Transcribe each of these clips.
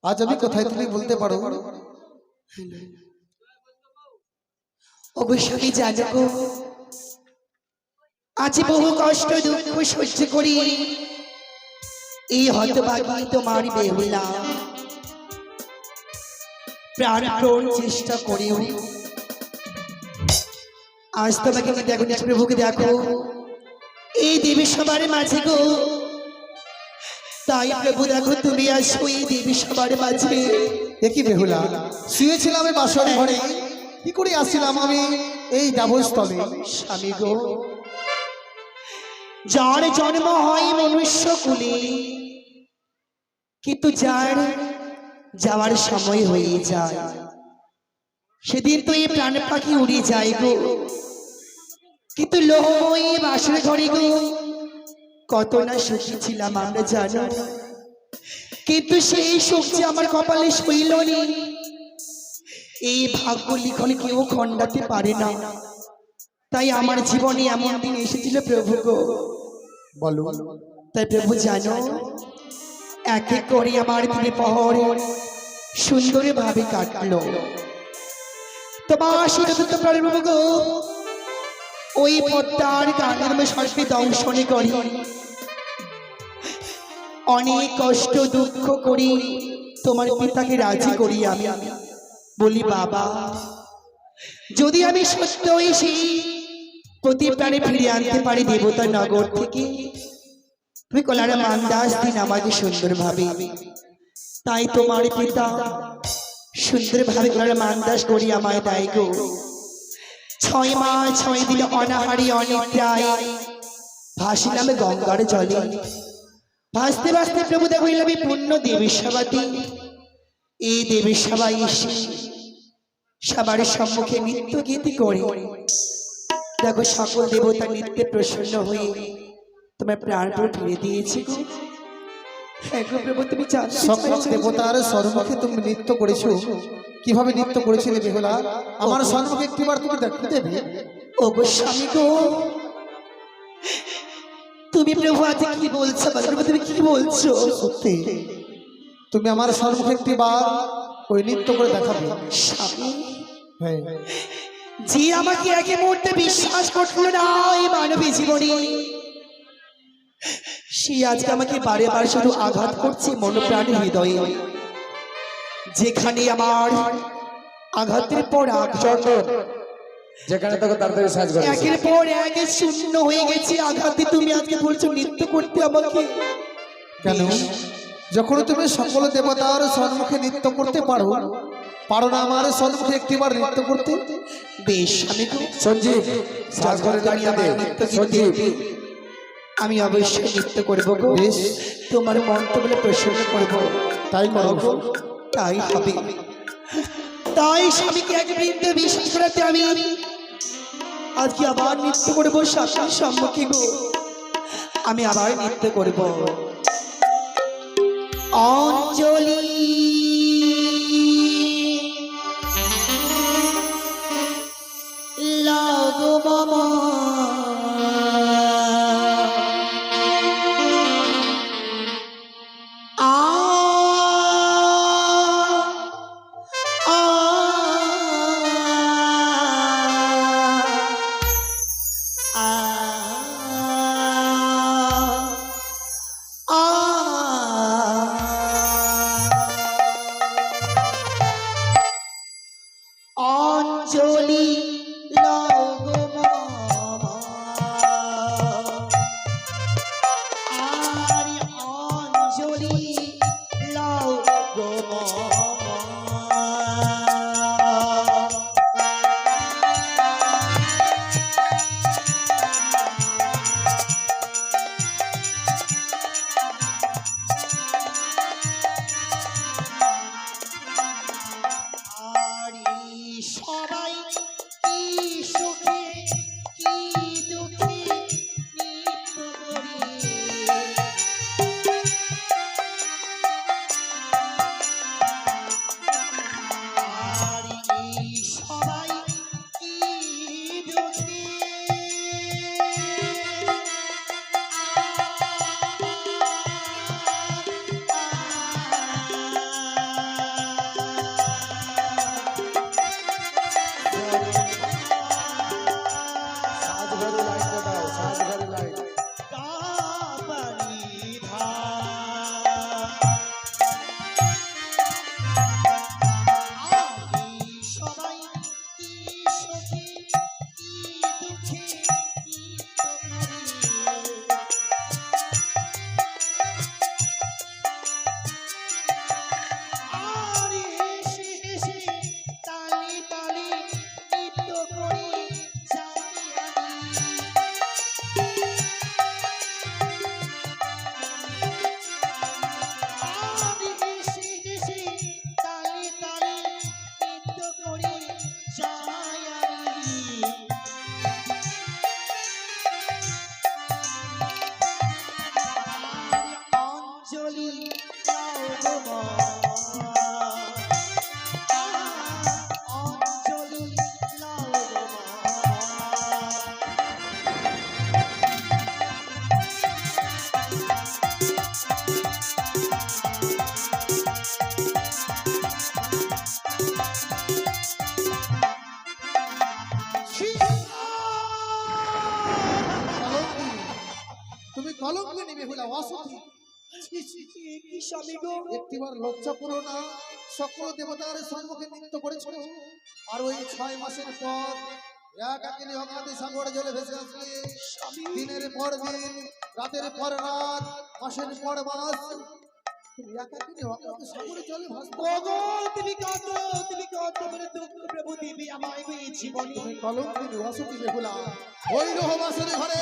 আজ আমি কোথায় তুমি বলতে পারো? অবশ্যই জানো গো, আজ বহু কষ্ট দুঃখ সহ্য করি এই হতভাগী তোমার বেহুলা প্রাণপণ চেষ্টা করেও আজ তোমাকে দেখো, প্রভুকে দেখো এই দেবী সবার মাঝে গো। তাই প্রভু দেখো তুমি আসো এই দেবী সবার মাঝে। একই বেহুলা, শুয়েছিলাম আমি বাসর ঘরে, কি করে আসছিলাম আমি এই দেবস্থলে? স্বামী গো, যার জন্ম হয় মনুষ্য কুলে, কিন্তু যার যাওয়ার সময় হয়ে যায় সেদিন তো এই প্রাণ পাখি উড়ে যায় গো। কিন্তু লোহময়ী বাসর ঘরে গো কত না সুখী ছিলাম আমরা জানো, কিন্তু সেই সুখ যে আমার কপালে শৈল নেই, এই ভাগ্য লিখন কেউ খণ্ডাতে পারে না। তাই আমার জীবনে এমন দিন এসেছিল প্রভু গো। বলো। তাই প্রভু জানো, এক এক করে আমার দিনে পহর সুন্দর ভাবে কাটলো। তোমার শীত প্রভু গো, ওই পদ্মার গানের সর্বে দংশনে করি, অনেক কষ্ট দুঃখ করি তোমার পিতাকে রাজি করি। আমি বলি বাবা, যদি আমি সত্য হই সেই প্রতি প্রাণে ফিরে আনতে পারি দেবতা নগর থেকে, তুমি কলারা মান্দাস দিন আমাকে সুন্দরভাবে। তাই তোমার পিতা সুন্দরভাবে কলারা মান্দাস করি আমায় দেয় গো। 6 মাস 6 দিন অনাহারি অনিদ্রায় ভাসিলাম গঙ্গার জলে। ভাসতে ভাসতে প্রভু দেখো আমি পূর্ণ দেবী সভাতে, এই দেবী সভায় এসে সবার সম্মুখে নৃত্য গীতি করে দেখো সকল দেবতা নৃত্যে প্রসন্ন হয়ে তোমার প্রাণপণ ফিরে দিয়েছে গো। হ্যাঁ গো প্রভু, তুমি সকল দেবতার সম্মুখে তুমি নৃত্য করেছো, কিভাবে নৃত্য করেছিলে বেহুলা? আমার সম্মুখে একটিবার তুমি দেখতে দেবে? ও গো স্বামী গো, তুমি প্রভু আজ কি বলছো? প্রভু তুমি কি বলছো? সত্যি তুমি আমার সম্মুখে একটিবার ওই নৃত্য করে দেখাবে? স্বামী, হ্যাঁ। যে আমাকে একে মুহূর্তে বিশ্বাস করলো না এই মানবী জীবনে, সে আজকে আমাকে বারে বারে শুধু আঘাত করছে মনোপ্রাণ হৃদয়ে। যেখানে আমার আঘাতের পর আঘাত, যেখানে তোকে তাড়াতাড়ি সাজ করে একের পর এক শূন্য হয়ে গেছে আঘাতে, তুমি আজকে বলছো নৃত্য করতে আমাকে? কেন? যখন তুমি সকল দেবতার সম্মুখে নৃত্য করতে পারো, পারো না আমার সম্মুখে একটিবার নৃত্য করতে? বেশ আমি সঞ্জীব সাজ করে দাঁড়িয়ে দে। সঞ্জীব, আমি অবশ্যই নৃত্য করবো গো। বেশ, তোমার মন্তব্য প্রসন্ন করবো। তাই করো গো। তাই হবে। তাই স্বামীকে এক বৃন্দ বিশ্বাস করাতে আমি আজকে আবার নৃত্য করবো শাশুড়ির সম্মুখে গো। আমি আবার নৃত্য করবো। অঞ্জলি লাগো মামা, কি স্বামী গো, একটিবার লজ্জা করো না, সকল দেবতার সম্মুখে নৃত্য করেছিল, আর ওই 6 মাসের পর একাকিনী অজ্ঞাতে সাগরে জলে ভেসে আসলে দিনের পর দিন, রাতের পর রাত, মাসের পর মাস তুমি একাকিনী অজ্ঞাতে সাগরে জলে ভাসবে। ওগো তুমি কত বড় দুঃখ প্রভু দিবি আমায় গো এই জীবনে। তুমি কলঙ্কিনী অসতী বেহুলা, ওই রোহ বাসরে ঘরে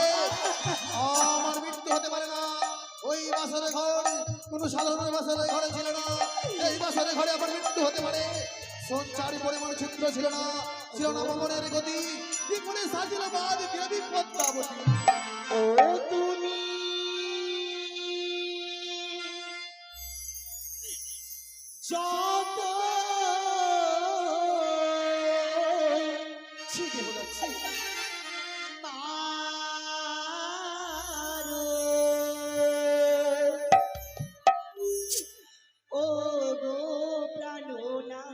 আমার মৃত্যু হতে পারে না। ওই বাসরে ঘর কোনো সাধারণ বাসরে ঘরে ছিল না, এই বাসরে ঘরে আমার মৃত্যু হতে পারে। সঞ্চারী পরিমাণ চিত্র ছিল না, ছিল না ভবনের গতি, কি করে সাজিল বাদ দেবী পদ্মাবতী। ও তুমি যত ছিটে বলেছি মারো, ও গো প্রাণনাথ,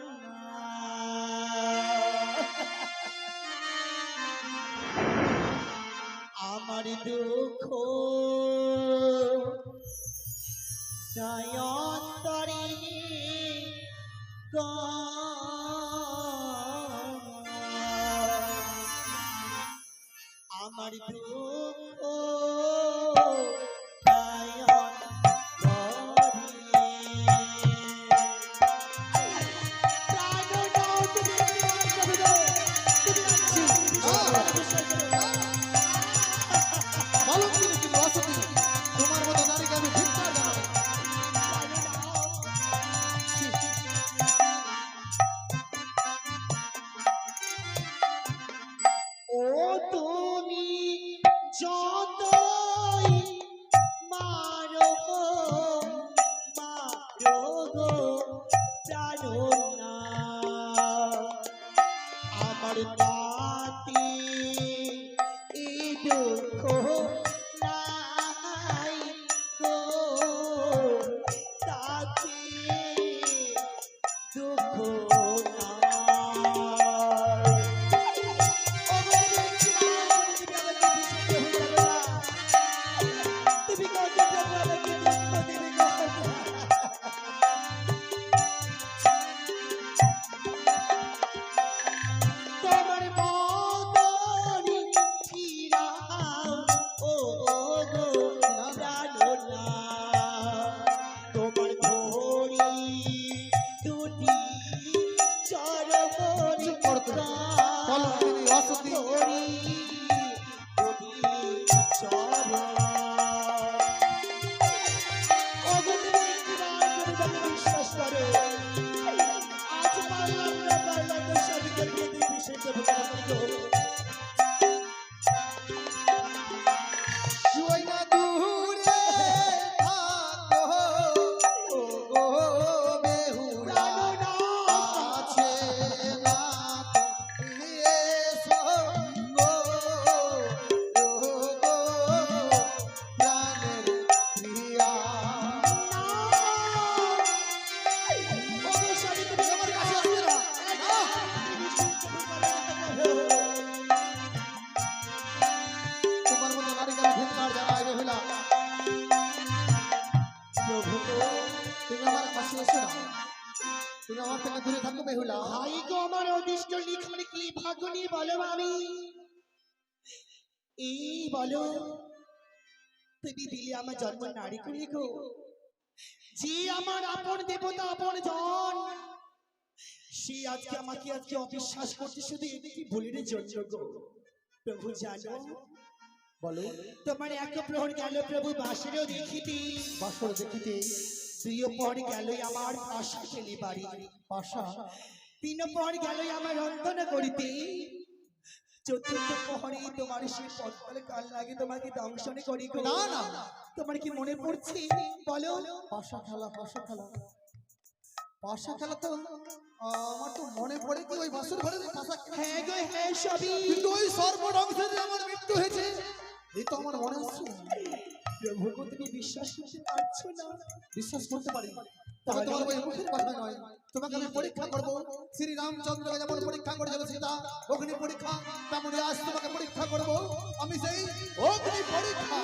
আমার দুঃখ নয়ন্তরে আমার দুঃখ কলঙ্কিনী কিন্তু অসতী, তোমার মতো নারীকে আমি ধিক্কার জানাই। ও তুমি যতই মারো গো প্রাণনাথ, আমার তাতে এই দুঃখ নাই গো, তাতে দুঃখ তোমার মদনি ফিরাও, ও গো প্রাণনাথ, তোমার ধরি দুটি চরণ কলঙ্কিনী অসতী, ধরি দুটি চরণ। ওগো তুমি একবার করে তাকে বিশ্বাস করো, আজ পারলাম না তো স্বামীকে প্রতি বিশেষ অবদান দিও। শুই না দূরে থাকো, ও গো বেহুলা, আছে না তো এসো গো, ও গো প্রাণের প্রিয়া। ওগো স্বামী তুমি আমার কাছে আসবে না। তোমার মতো নারীকে আমি ধিক্কার জানাই বেহুলা। প্রভু গো, তুমি আমার কাছে এসো না, তুমি আমার থেকে দূরে থাকো বেহুলা। ভাই গো আমার অদৃষ্ট লিখনে কি ভাগ্য নিয়ে বলো আমি, এই বলো তুমি দিলে আমার জন্ম নারী করে গো, যে আমার আপন দেবতা আপন জন, সে আজকে আমাকে অবিশ্বাস করতে শুধু একটি ভুলের জন্য গো। প্রভু জানো বলো। তোমার এক প্রহর গেল প্রভু বাসেরও দেখিতে, বাসর দেখিতে, দুই পর গেলই আমার আশা খেলি বাড়ি, পাশা 3 পর গেলই আমার রন্ধন করিতে, 4th প্রহরে তোমার সেই পদ্মালে কাল লাগে তোমাকে দংশন করি গো। না না, তোমার কি মনে পড়ছে বলো? পাশা খেলা, পাশা খেলা, পাশা খেলা তো আমার তো মনে পড়ে কি ওই বাসর ঘরে পাশা খেলা। হ্যাঁ গো হ্যাঁ সবই, কিন্তু ওই সর্বধ্বংসে যে আমার মৃত্যু হয়েছে এই তো আমার মনে আসছে না। প্রভু গো তুমি বিশ্বাস করতে পারছো না? বিশ্বাস করতে পারি, তবে তোমার ওই মুখের কথা নয়, তোমাকে আমি পরীক্ষা করবো। শ্রী রামচন্দ্রকে যেমন পরীক্ষা করেছিল সীতা অগ্নি পরীক্ষা, তেমনি আজ তোমাকে পরীক্ষা করবো আমি সেই অগ্নি পরীক্ষা।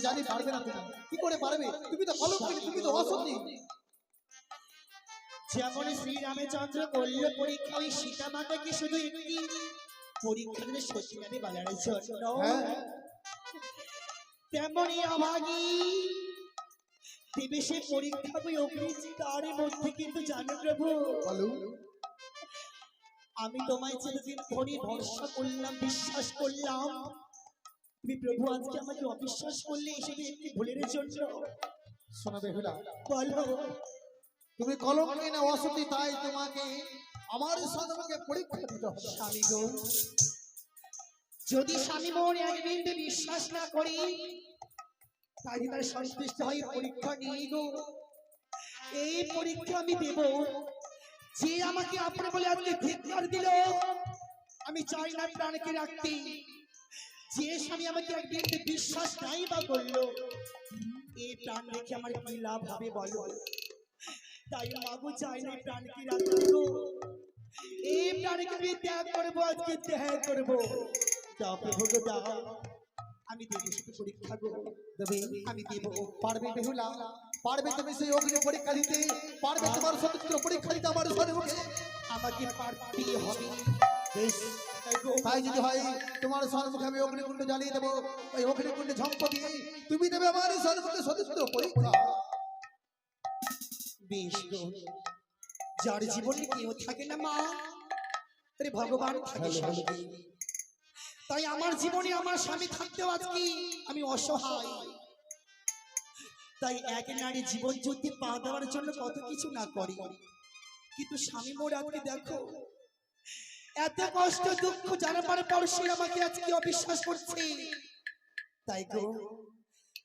জানি পারবে না তুমি। কি করে পারবে? তুমি তো কলঙ্কিনী, তুমি তো অসতী। যেমন শ্রীরামচন্দ্র করল পরীক্ষা ওই সীতা মাতাকে শুধু একটি পরীক্ষা দিলে সতীনারী বালার জন্য, হ্যাঁ তেমনি অভাগী দেবে সে পরীক্ষা বই অগ্নি তার মধ্যে। কিন্তু জানো প্রভু, বলো। আমি তোমায় চিরদিন ধরে ভরসা করলাম, বিশ্বাস করলাম, তুমি প্রভু আজকে আমাকে অবিশ্বাস করলে এসে একটি ভুলের জন্য। শোনো বেহুলা, বলো তুমি কলঙ্কিনী না অসতী, তাই তোমাকে আমার সন্তানকে পরীক্ষা দিতে হবে। স্বামী গো, যদি স্বামী মোর এক বিন্দু বিশ্বাস না করি তাই তার সন্তুষ্ট হয়ে পরীক্ষা নিয়ে গো। এই পরীক্ষা আমি দেব, যে আমাকে আপনি বলে আজকে ধিক্কার দিল, আমি চাই না প্রাণকে রাখতে। যে স্বামী আমাকে এক বিন্দু বিশ্বাস নাই বা করলো, এই প্রাণ রেখে আমার কি লাভ হবে বলো? তাই মাগো চাই না প্রাণকে রাখবো, এই প্রাণকে আমি ত্যাগ করবো, আজকে ত্যাগ করবো। দাও প্রভু গো দাও, আমি দেবো শুধু পরীক্ষা গো, দেবে আমি দেবো। পারবে বেহুলা? পারবে তুমি সেই অগ্নি পরীক্ষা দিতে? পারবে তোমার সতীত্ব পরীক্ষা দিতে আমার সন্মুখে? আমাকে পারতেই হবে। বেশ, তাই গো। তাই যদি হয় তোমার সন্মুখে আমি অগ্নিকুণ্ড জ্বালিয়ে দেবো, ওই অগ্নিকুণ্ডে ঝম্প দিয়ে তুমি দেবে আমার সন্মুখে সতীত্ব পরীক্ষা। বেশ গো, যার জীবনে কেউ থাকে না মা, তারে ভগবান থাকে সঙ্গে। তাই আমার জীবনে আমার স্বামী থাকতেও আজকে আমি অসহায়। তাই এক নারী জীবন যুদ্ধে পা দেওয়ার জন্য কত কিছু না করে, কিন্তু স্বামী মোর আজকে দেখো এত কষ্ট দুঃখ জানাবার পর সে আমাকে আজকে অবিশ্বাস করছে। তাই গো,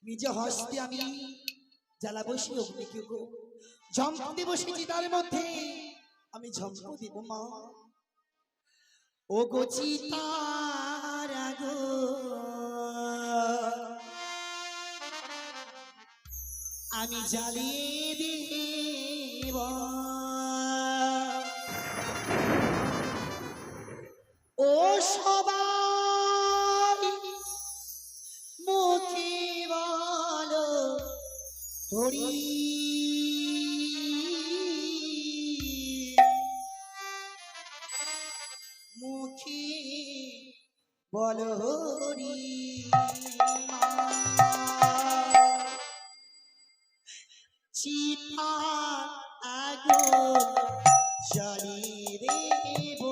নিজ হস্তে আমি জ্বালাবো সে অগ্নিকে গো, ঝম্প দেব সে চিতার মধ্যে, আমি ঝম্প দেব মা। ও গো চিতার গো, আমি জ্বালিয়ে দেব, ও সবাই মুখে বলো হরি, মুখে বলো হরি মা। চিতা আগুন জ্বালিয়ে দেব,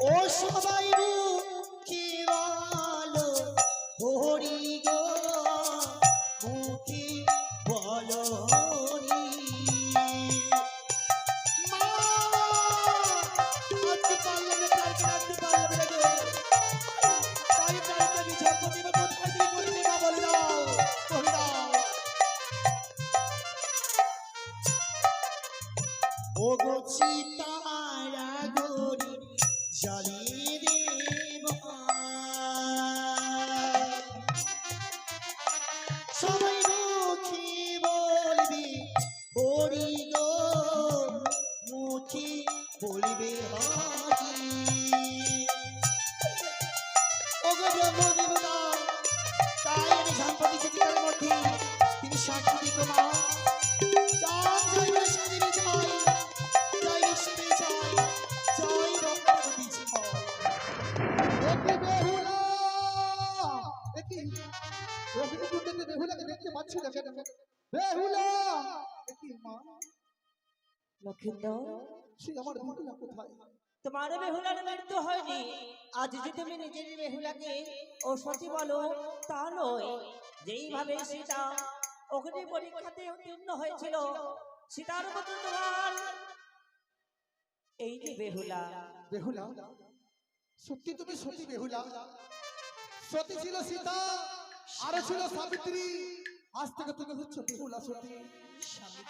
ও সবাই মুখে বলো হরি গো, মুখে বলো হরি মা। আজকে পারলাম না, কালকে রাখতে পারলাম না গো, তাই প্রাণকে আমি ঝম্প দেব। কোথায় তুমি করবে মা, বলে দাও, বলে দাও। ও গো চিতারা গরি জ্বালিয়ে দেব, সবাই মুখে বলবে হরি গো, মুখে বলবে হরি। ও গো ব্রহ্মদেব দাও, তাই আমি ঝম্প দিচ্ছি চিতার মধ্যে, তিনি সাক্ষী দিত মা। জয় জয় বৈষ্ণবী জয়, জয় বিষ্ণু জয়, জয় ভগবতী জয়। একে বেহুলা, একে অগ্নিকুণ্ডে বেহুলাকে দেখতে পাচ্ছি না কেন? বেহুলা, একে মা, লক্ষিন্দর, সে আমার বেহুলা কোথায়? তোমার বেহুলার মৃত্যু হয়নি। আজ যে তুমি নিজের বেহুলাকে অসতী বলো তা নয়। যেইভাবে সীতা অগ্নি পরীক্ষাতে উত্তীর্ণ হয়েছিল, সীতার মতো তোমার এই যে বেহুলা। বেহুলা, সত্যি তুমি সতী বেহুলা? সতী ছিল সীতা, আরো ছিল সাবিত্রী, আজ থেকে তুমি হচ্ছে বেহুলা সতী।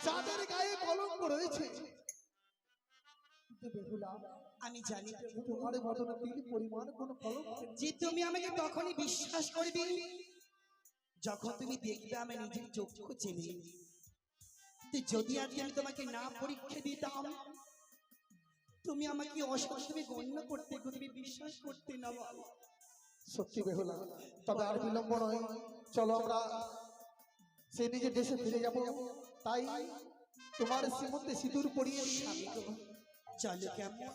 যাদের গায়ে কলঙ্ক রয়েছে, কিন্তু বেহুলা, আমি জানি প্রভু, তোমার বদনে তিল পরিমাণ কোনো কলঙ্ক নেই। যে তুমি আমাকে তখনই বিশ্বাস করবে যখন তুমি দেখবে আমি নিজের চক্ষু চেনে। কিন্তু যদি আজকে আমি তোমাকে না পরীক্ষা দিতাম, তুমি আমাকে অসৎ তুমি গণ্য করতে, তুমি বিশ্বাস করতে না বলো। সত্যি বেহুলা, তবে আর বিলম্ব নয়, চলো আমরা সেই নিজের দেশে ফিরে যাব। তাই তোমার শ্রীমন্তে সিঁদুর পরিয়ে স্বামী গো, চলো কেমন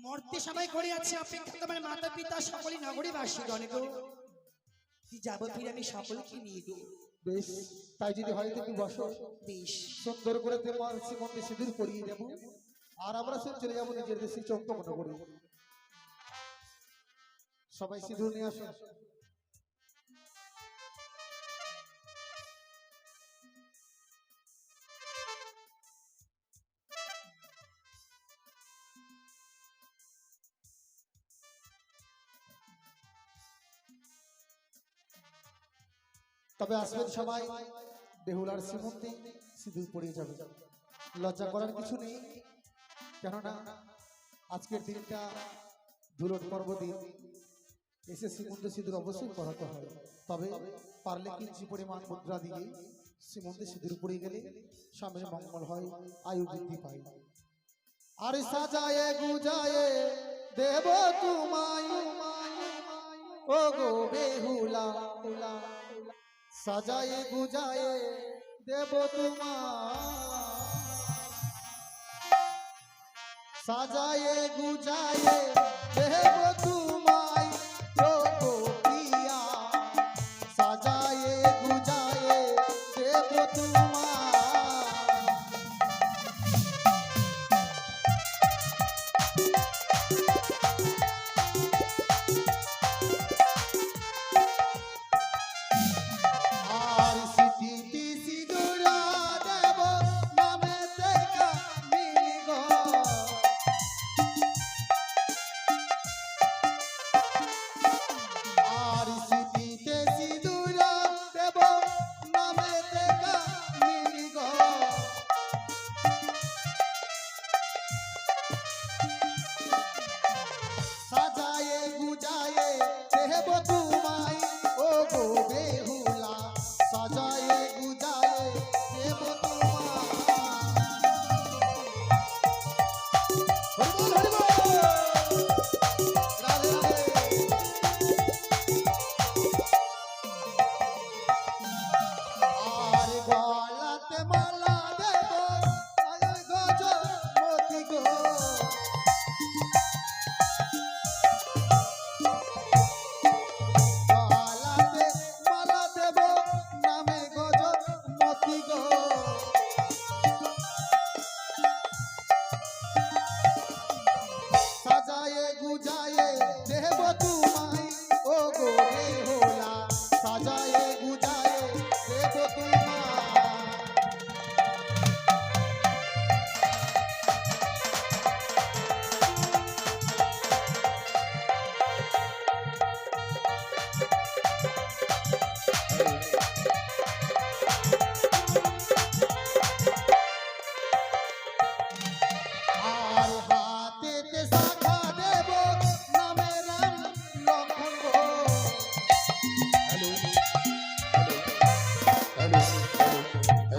মরতে সবাই করে আছে অপেক্ষা, তোমার মাতা পিতা সকলে নগরীবাসী গণ গো, যাব ফিরে আমি সকলকে নিয়ে গো। বেশ, তাই যদি হয় তুমি বসো, বেশ, সুন্দর করে তোমার শ্রীমন্তে সিঁদুর পরিয়ে দেব, আর আমরা সব চলে যাবো নিজের দেশে চম্পকন করে। সবাই সিঁদুর নিয়ে আসো। তবে আসবেন সবাই, বেহুলার শ্রীমন্তে সিঁদুর পরিয়ে যাবে। লজ্জা করার কিছু নেই, কেননা আজকের দিনটা ধুলোর পর্বদিন, এসে শ্রীমন্তে সিঁদুর অবশ্যই পরাতে হয়। তবে পারলে কিঞ্চি পরিমাণ মুদ্রা দিয়ে শ্রীমন্তে সিঁদুর পরিয়ে গেলে স্বামীর মঙ্গল হয়, আয়ু বৃদ্ধি পায়। আর সাজায়ে গুজায়ে দেব তোমায় ও গো বেহুলা, সাজায়ে গুজায়ে দেব তোমায়, সাজায়ে গুজায়ে দেব তোমায় ও গো প্রিয়া, সাজায়ে গুজায়ে দেব তোমায়। আর সিঁথিতে সিঁদুরা দেব নামেতে কামিনী গো, আর সিঁথিতে সিঁদুরা দেব নামেতে কামিনী গো, সাজায়ে গুজায়ে দেব তোমায় ও গো বেহুলা, সাজায়ে গুজায়ে দেব তোমায়। হরি বল, হরি বল। রাধে রাধে। আর গলাতে মালা দেব গজমতি গো, গলাতে মালা দেব নামে গজমতি গো, সাজায়ে গুজায়ে দেব তোমায় ও গো বেহুলা, সাজায়ে গুজায়ে দেব তোমায়। আর হাতেতে শাখা দেব নামে রাম লক্ষণ গো,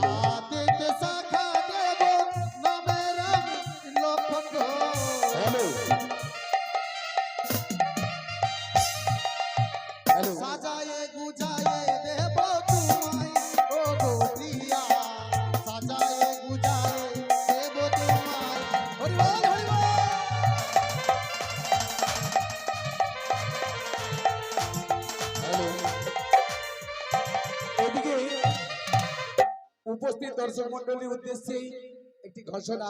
হাতেতে শাখা দেব নামে রাম লক্ষণ গো, সাজায়ে গুজায়ে দেব তোমায় ও গো প্রিয়া, সাজায়ে গুজায়ে দেব তোমায়। হরি বল, হরি বল। এদিকে উপস্থিত দর্শক মন্ডলীর উদ্দেশ্যে একটি ঘোষণা।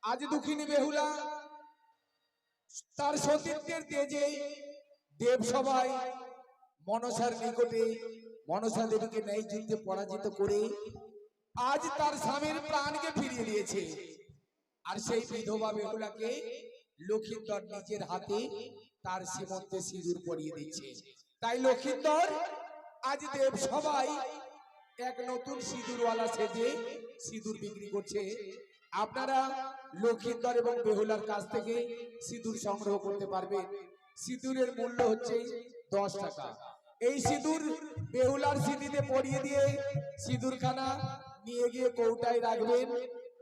আজ দুঃখিনী বেহুলা তার সতীত্বের তেজে দেব সভায় মনসার নিকটে মনসা দেবীকে ন্যায় যুদ্ধে পরাজিত করে আজ তার স্বামীর প্রাণকে ফিরিয়ে দিয়েছে। আর সেই বিধবা বেহুলাকে লক্ষিন্দর নিজের হাতে তার সীমন্তে সিঁদুর পরিয়ে দিচ্ছে। তাই লক্ষিন্দর আজ দেব সবাই এক নতুন সিঁদুরওয়ালা সেজে সিঁদুর বিক্রি করছে। আপনারা লক্ষিন্দর এবং বেহুলার কাছ থেকে সিঁদুর সংগ্রহ করতে পারবেন। সিঁদুরের মূল্য হচ্ছে 10 টাকা। এই সিঁদুর বেহুলার সিঁথিতে পরিয়ে দিয়ে সিঁদুরখানা নিয়ে গিয়ে কৌটায় রাখবেন,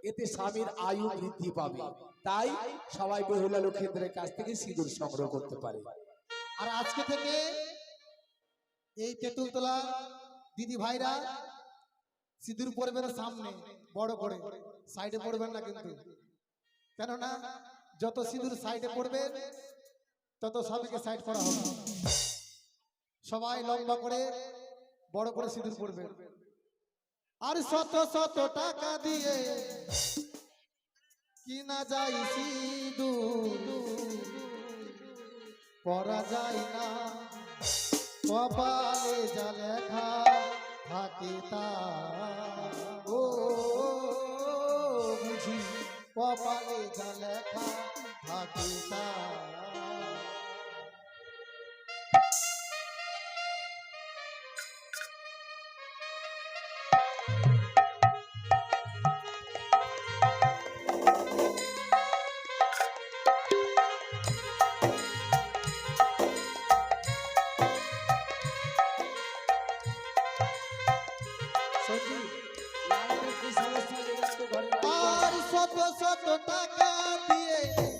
এতে স্বামীর আয়ু বৃদ্ধি পাবে। তাই সবাই বেহুলা লক্ষিন্দরের কাছ থেকে সিঁদুর সংগ্রহ করতে পারে। আর আজকে থেকে এই তেঁতুলতলা দিদি ভাইরা সিঁদুর পরবেন সামনে বড় করে, সাইডে পড়বেন না কিন্তু, কেননা যত সিঁদুর সাইডে পড়বেন তত সবাইকে সাইড করা হবে। সবাই লম্বা করে বড় করে সিঁদুর পড়বেন। আর শত শত টাকা দিয়ে কিনা যায় সিঁদুর, পরা যায় না কপালে যা লেখা থাকে তা। ও বুঝি কপালে যা লেখা থাকে তা। আর শত শত টাকা দিয়ে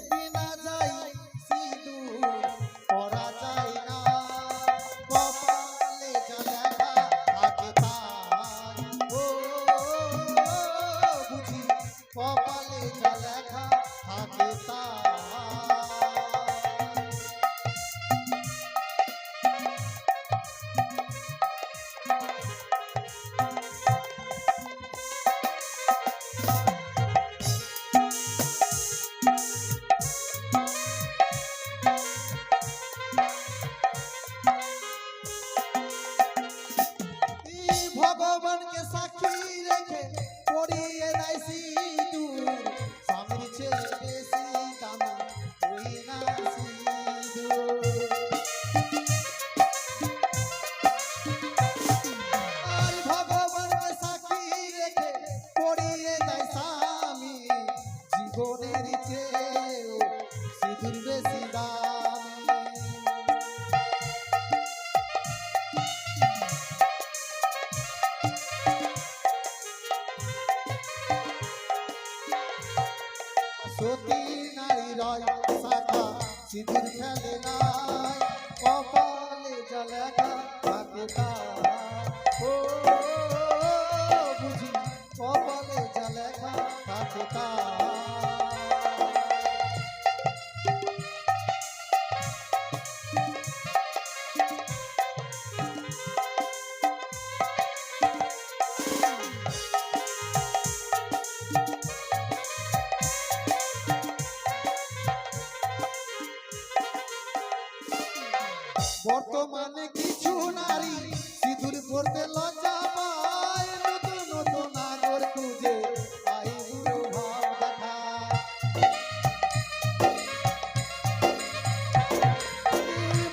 কিনা যায় সিঁদুর, পরা যায় না কপালে যা লেখা থাকে তার। ও বুঝি কপালে যা লেখা থাকে তার। ভগবানকে সাক্ষী রেখে পড়িয়ে নাই সিঁদুর, স্বামীর চেয়ে বেশি দামি ওই না সিঁদুর। আর ভগবানকে সাক্ষী রেখে পড়িয়ে নাই স্বামী, জীবনের চেয়েও সিঁদুর বেশি দামি। সতী নারী রয় শাখা সিঁদুর খেলে নাই, কপালে যা লেখা থাকে তার। ও বুঝি কপালে যা লেখা থাকে তার। বর্তমানে কিছু নারী সিঁদুর পরতে লজ্জা পায়, নতুন নতুন নাগর খুঁজে আই বুড়ো ভাব দেখায়।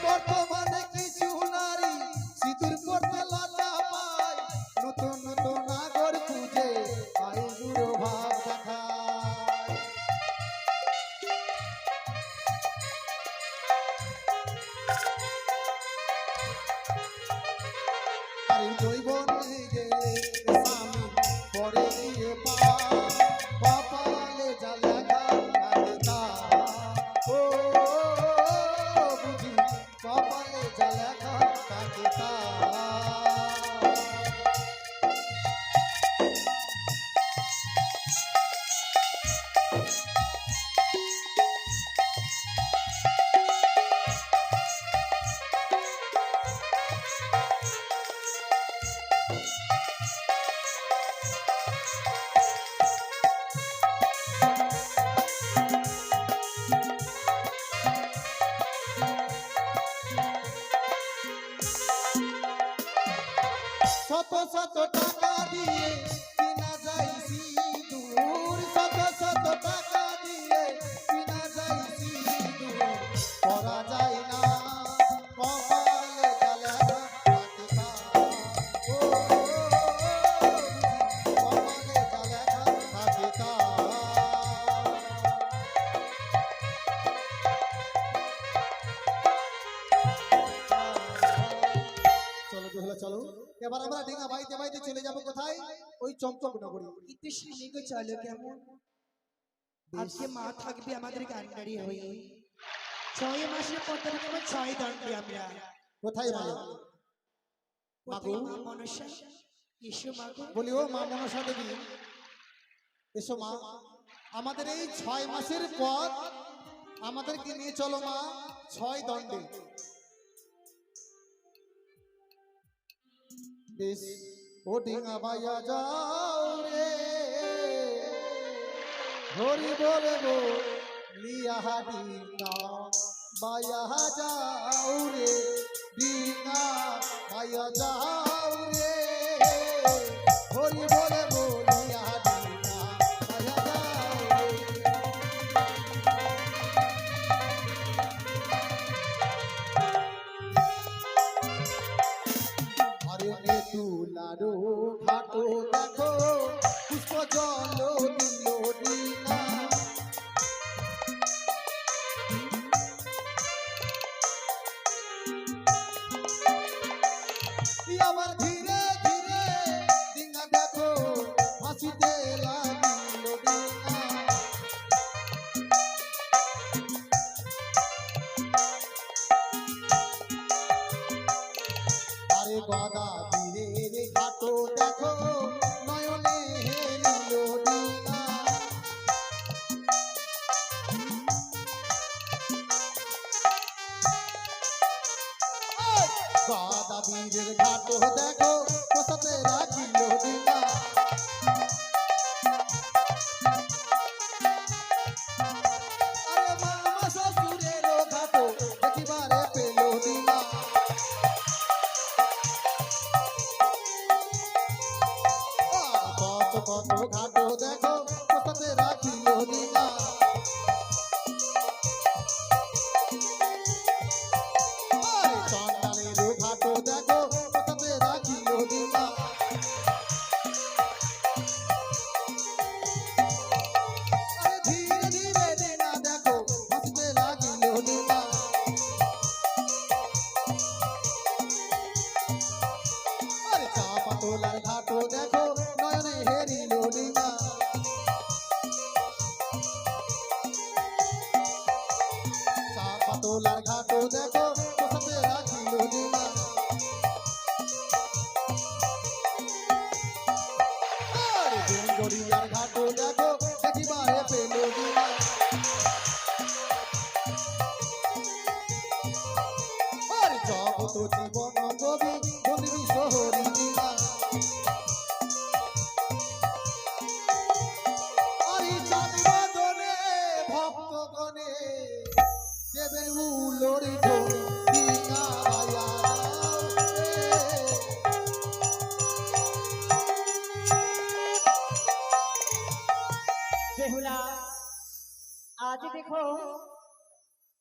বর্তমানে কিছু নারী সিঁদুর পরতে লজ্জা পায়, নতুন নতুন নাগর খুঁজে আই বুড়ো ভাব দেখায়। আর জৈবনে গেলে স্বামী পরে গিয়ে পা, কপালে যা লেখা থাকে তার। ও বুঝি কপালে যা লেখা থাকে তার। শত শত টাকা দিয়ে কিনা যায় সিঁদুর, শত শত টাকা দিয়ে কিনা যায় সিঁদুর, পরা যায় না কপালে যা লেখা থাকে তার। ও কপালে যা লেখা থাকে তার। চলো বেহুলা চলো, এবার আমরা ডিঙা বাইতে বাইতে চলে যাব কোথায়? ওই চম্পক নগরী। কিন্তু স্বামী গো চলো কেমন, আজকে মা থাকবে আমাদের গান্ডারি হয়ে। ছয় মাসের পর থেকে আমার ছয় দণ্ডে আমরা কোথায় মা? মাগো, মা মনসা এসো মাগো। বলি ও মা মনসা দেবী, এসো মা, আমাদের এই 6 মাসের পর আমাদেরকে নিয়ে চলো মা 6 দণ্ডে। বেশ ও ডিঙা বাইয়া যাও রে, হরি বলে গো লিয়া ডিঙা বাইয়া যাও রে, ডিঙা বাইয়া যাও রে, হরি বলে গো লিয়া ডিঙা বাইয়া যাও রে। আরে নে তুলারো ঘাটো দেখো, পুষ্প জল দিল ডিঙা, আবার ধীরে ধীরে ডিঙা দেখো ভাসিতে লাগিল ডিঙা। আরে গদা বীরের ঘাটো দেখো, নয়নে হেলিল ডিঙা। গদা বীরের ঘাটো দেখো, কোথাতে রাখিল ডিঙা। আরে মামা শ্বশুরের ঘাটো দেখিবারে পেল ডিঙা। কত কত ঘাটো দেখো, কোথাতে রাখিল ডিঙা। আরে চন্দালের ঘাটো দেখো, কোথাতে রাখিল ডিঙা। আরে ধীরে ধীরে ডিঙা দেখো ভাসতে লাগিল ডিঙা। আরে চাপা তোলার ঘাটো দেখো, নয়নে হেরিল ডিঙা। চাপা তোলার ঘাটো দেখো, কোথাতে রাখিল ডিঙা। আরে ডুঙ্গরিয়ার ঘাটো দেখো, দেখিবারে পেল ডিঙা। আরে জগত জীবন গবি বন্দিবি শহরি ডিঙা। আরে চাঁদবাদনে ভক্তগণে দেবেন উলোরি ঢোল, ডিঙা বাইয়া যাও রে। বেহুলা, আজ দেখো,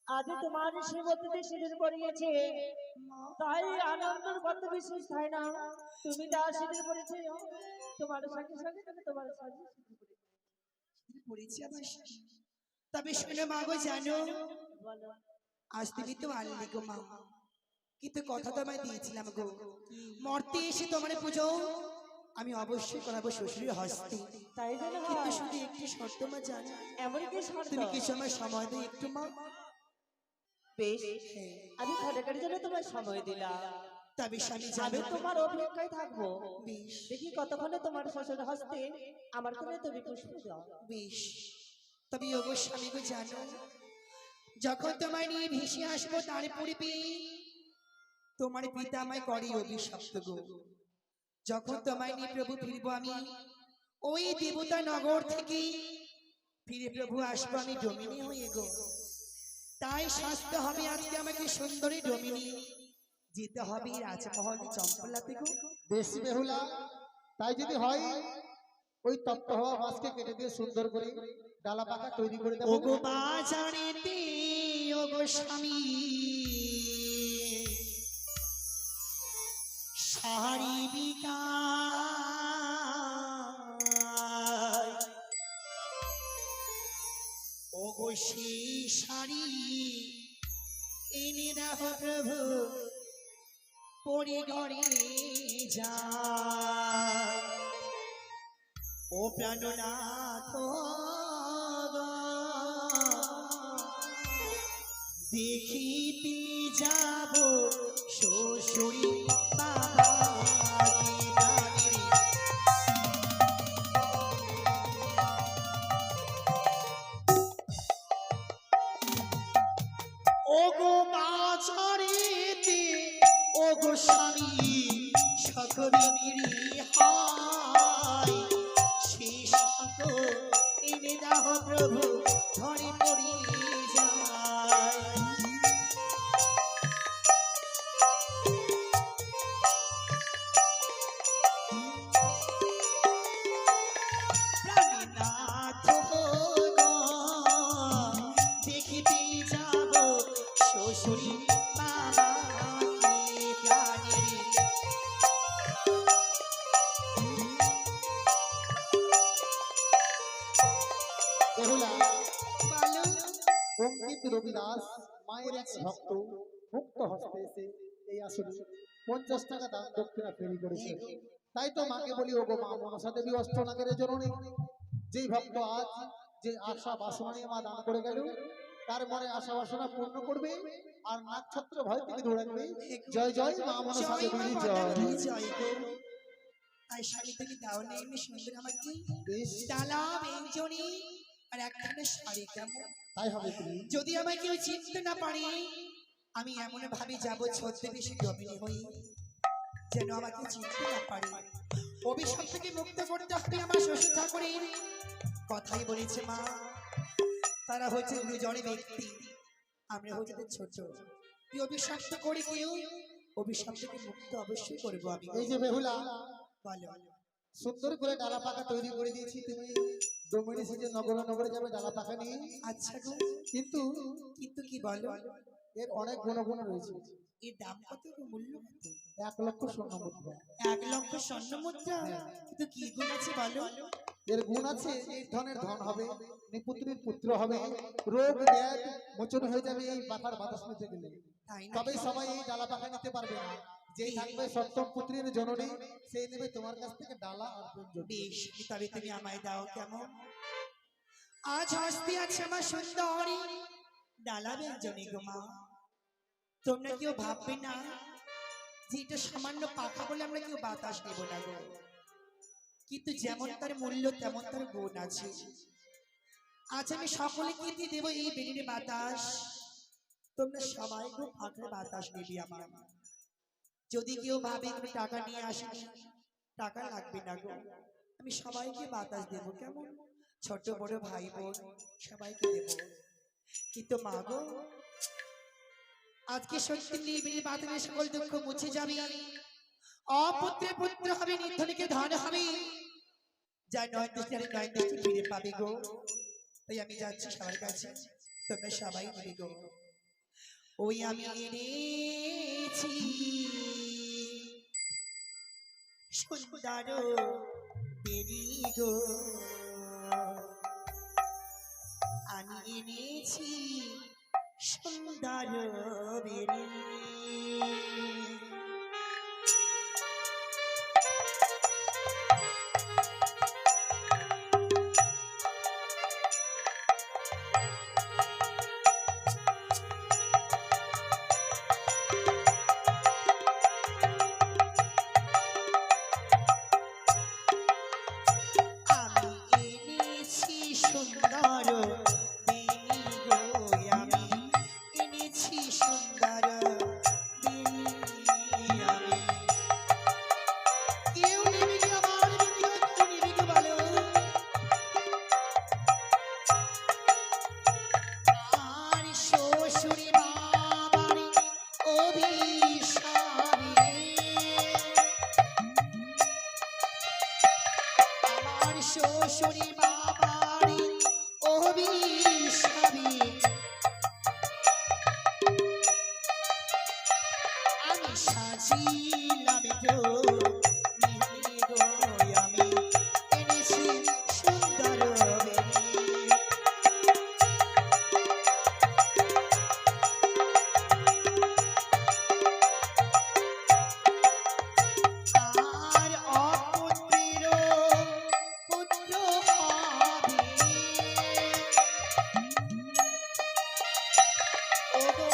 আজ তোমার শ্রীমতীতে সিঁদুর পরিয়েছে, তাই আনন্দের কত বিশেষ হয় না। তুমি যা সিঁদুর পরিয়েছে, তোমার সঙ্গে সঙ্গে তুমি তোমার সঙ্গে সিঁদুর পড়েছি আমার স্বামী। তবে শুনে মাগো জানো, বলো। আজ তুমি তো আনলি গো মা, কিন্তু কথা তো আমায় দিয়েছিলাম গো, মর্তে এসে তোমার পুজো আমি অবশ্যই করাবো শ্বশুরের হস্তে। তাই যেন কিন্তু হয়। শুধু একটি শর্ত মা জানো, এমন কি শর্ত? তুমি কি সময় সময় দিও একটু মা। বেশ, আমি খড়েকার জন্য তোমার সময় দিলাম। তবে স্বামী আমি জানো, তোমার অপেক্ষায় থাকবো। বেশ দেখি কতক্ষণে তোমার শ্বশুর হস্তে আমার কোলে তুমি পুষ্প দাও। বেশ। তবে ওগো স্বামী গো জানো, যখন তোমায় নিয়ে ভেসে আসবো তার পূর্বে তোমার পিতা আমায় করে অভিশপ্ত গো। যখন তোমায় নিয়ে প্রভু ফিরবো আমি ওই দেবতা নগর থেকে ফিরে প্রভু আসবো আমি ডোমিনী হয়ে গো। তাই শাস্তে হবে আজকে আমাকে সুন্দরী ডোমিনী, যেতে হবে রাজমহল চম্পলাতে গো। বেশ বেহুলা, তাই যদি হয় ওই তপ্ত হওয়া মাছকে কেটে দিয়ে সুন্দর করে ডালা পাকা তৈরি করে দেবো। ওগো বাজারেতে ওগো স্বামী শাড়ি বিকায়, ওগো সেই শাড়ি এনে দাও প্রভু পরি ঘরে যায়। ও প্রাণনাথ দেখিতে যাব শ্বশুরি বাবাকে প্রাণের। ওগো বাজারেতে ওগো স্বামী সকলেরই হায়, সেই সকল এনে দাহ প্রভু ধরে পড়ি যায়। প্রাণনাথ গো, দেখিতে যাব শ্বশুরি বাবাকে প্রাণের। বেহুলা বলো পণ্ডিত রবিদাস মায়ের এক ভক্ত মুক্ত হস্তে এসে এই আসলে 50 টাকা দান দক্ষিণা ফেরি করেছে। তাই তো মাকে বলি, ওগো মা মনসা দেবী অষ্টনাগের জননী, যেই ভক্ত আজ যে আশা বাসনা নিয়ে মা দান করে গেল, তার মনে আশা বাসনা পূর্ণ করবে আর নাক্ষত্র ভয় থেকে দূরে রাখবে। জয় জয় মা মনসা জয় মা দেবী পদ্মাবতী জয়। জয় গো। আর স্বামী তুমি দাও না এমনি সুন্দর আমাকে বেশ, ডালা ব্যঞ্জনী আর একখানে শাড়ি, কেমন? তাই হবে তুমি। যদি আমাকে কেউ চিনতে না পারে, আমি এমন ভাবে যাবো ছদ্মবেশে গভীর হই, যেন আমাকে চিনতে না পারে। অভিশাপ থেকে মুক্ত করতে হবে আমার শ্বশুর ঠাকুরের কথাই বলেছে মা। তারা হচ্ছে গুরুজনের ব্যক্তি, আমরা হচ্ছে তাদের ছোট। তুই অভিশাপ তো করি কেউ, অভিশাপ থেকে মুক্ত অবশ্যই করবো আমি। এই যে বেহুলা, বলো সুন্দর করে ডালা পাকা তৈরি করে দিয়েছি, তুমি ডোমিনি সিজে নগরে নগরে যাবে ডালা পাকা নিয়ে। আচ্ছা গো, কিন্তু কিন্তু কি বলো, এর অনেক গুণগুণ রয়েছে। এর দাম কত গো, মূল্য কত? 1 লক্ষ স্বর্ণ মুদ্রা। 1 লক্ষ স্বর্ণ মুদ্রা, কিন্তু কি গুণ আছে বলো? এর গুণ আছে, এই ধনের ধন হবে, নিপুত্রীর পুত্র হবে, রোগ ব্যাধ মোচন হয়ে যাবে এই পাখার বাতাস নিতে গেলে। তাই না? তবে সবাই এই ডালা পাখা নিতে পারবে না। যেই থাকবে সপ্তম পুত্রীর জননী, সেই নেবে তোমার কাছ থেকে ডালা আর ব্যঞ্জন। বেশ, তবে তুমি আমায় দাও কেমন? আজ হস্তে আছে আমার সুন্দরী ডালা ব্যঞ্জনী গো মা। তোমরা কেউ ভাববে না যে এটা সামান্য পাখা বলে আমরা কেউ বাতাস নেব না গো, কিন্তু যেমন তার মূল্য তেমন তার গুণ আছে। আজ আমি সকলকে দিয়ে দেবো এই বেরিয়ে বাতাস, তোমরা সবাই খুব ফাঁকড়ে বাতাস নেবে আমার। যদি কেউ ভাবে তুমি টাকা নিয়ে আসিনি, টাকা লাগবে না গো, আমি সবাইকে বাতাস দেবো কেমন, ছোট বড় ভাই বোন সবাইকে দেবো। কিন্তু মা গো, আজকে সত্যি নিয়ে বাতাসের সকল দুঃখ মুছে যাবে, অপুত্রে পুত্র হবে, নির্ধনকে ধন হবে, যা 9 দৃষ্টি 9 দৃষ্টি ফিরে পাবে গো। তাই আমি যাচ্ছি সবার কাছে, তোমরা সবাই নেবে গো। ওই আমি এনেছি সুন্দর বেরি গো, আমি এনেছি সুন্দর বেরি। আমি এনেছি সুন্দর বেনি গো, আমি এনেছি সুন্দর বেনি আমি। কেউ নেবে কি আমার বিন্দু, নেবে কি বলো? আর শ্বশুরি বাবার অভিশাপে, আমার শ্বশুরি বাবার অভিশাপে আমি সাজিলাম গো মেয়ে গো, আমি এনেছি সুন্দর বেনি। আর অপুত্রের পুত্র হবে, ওগো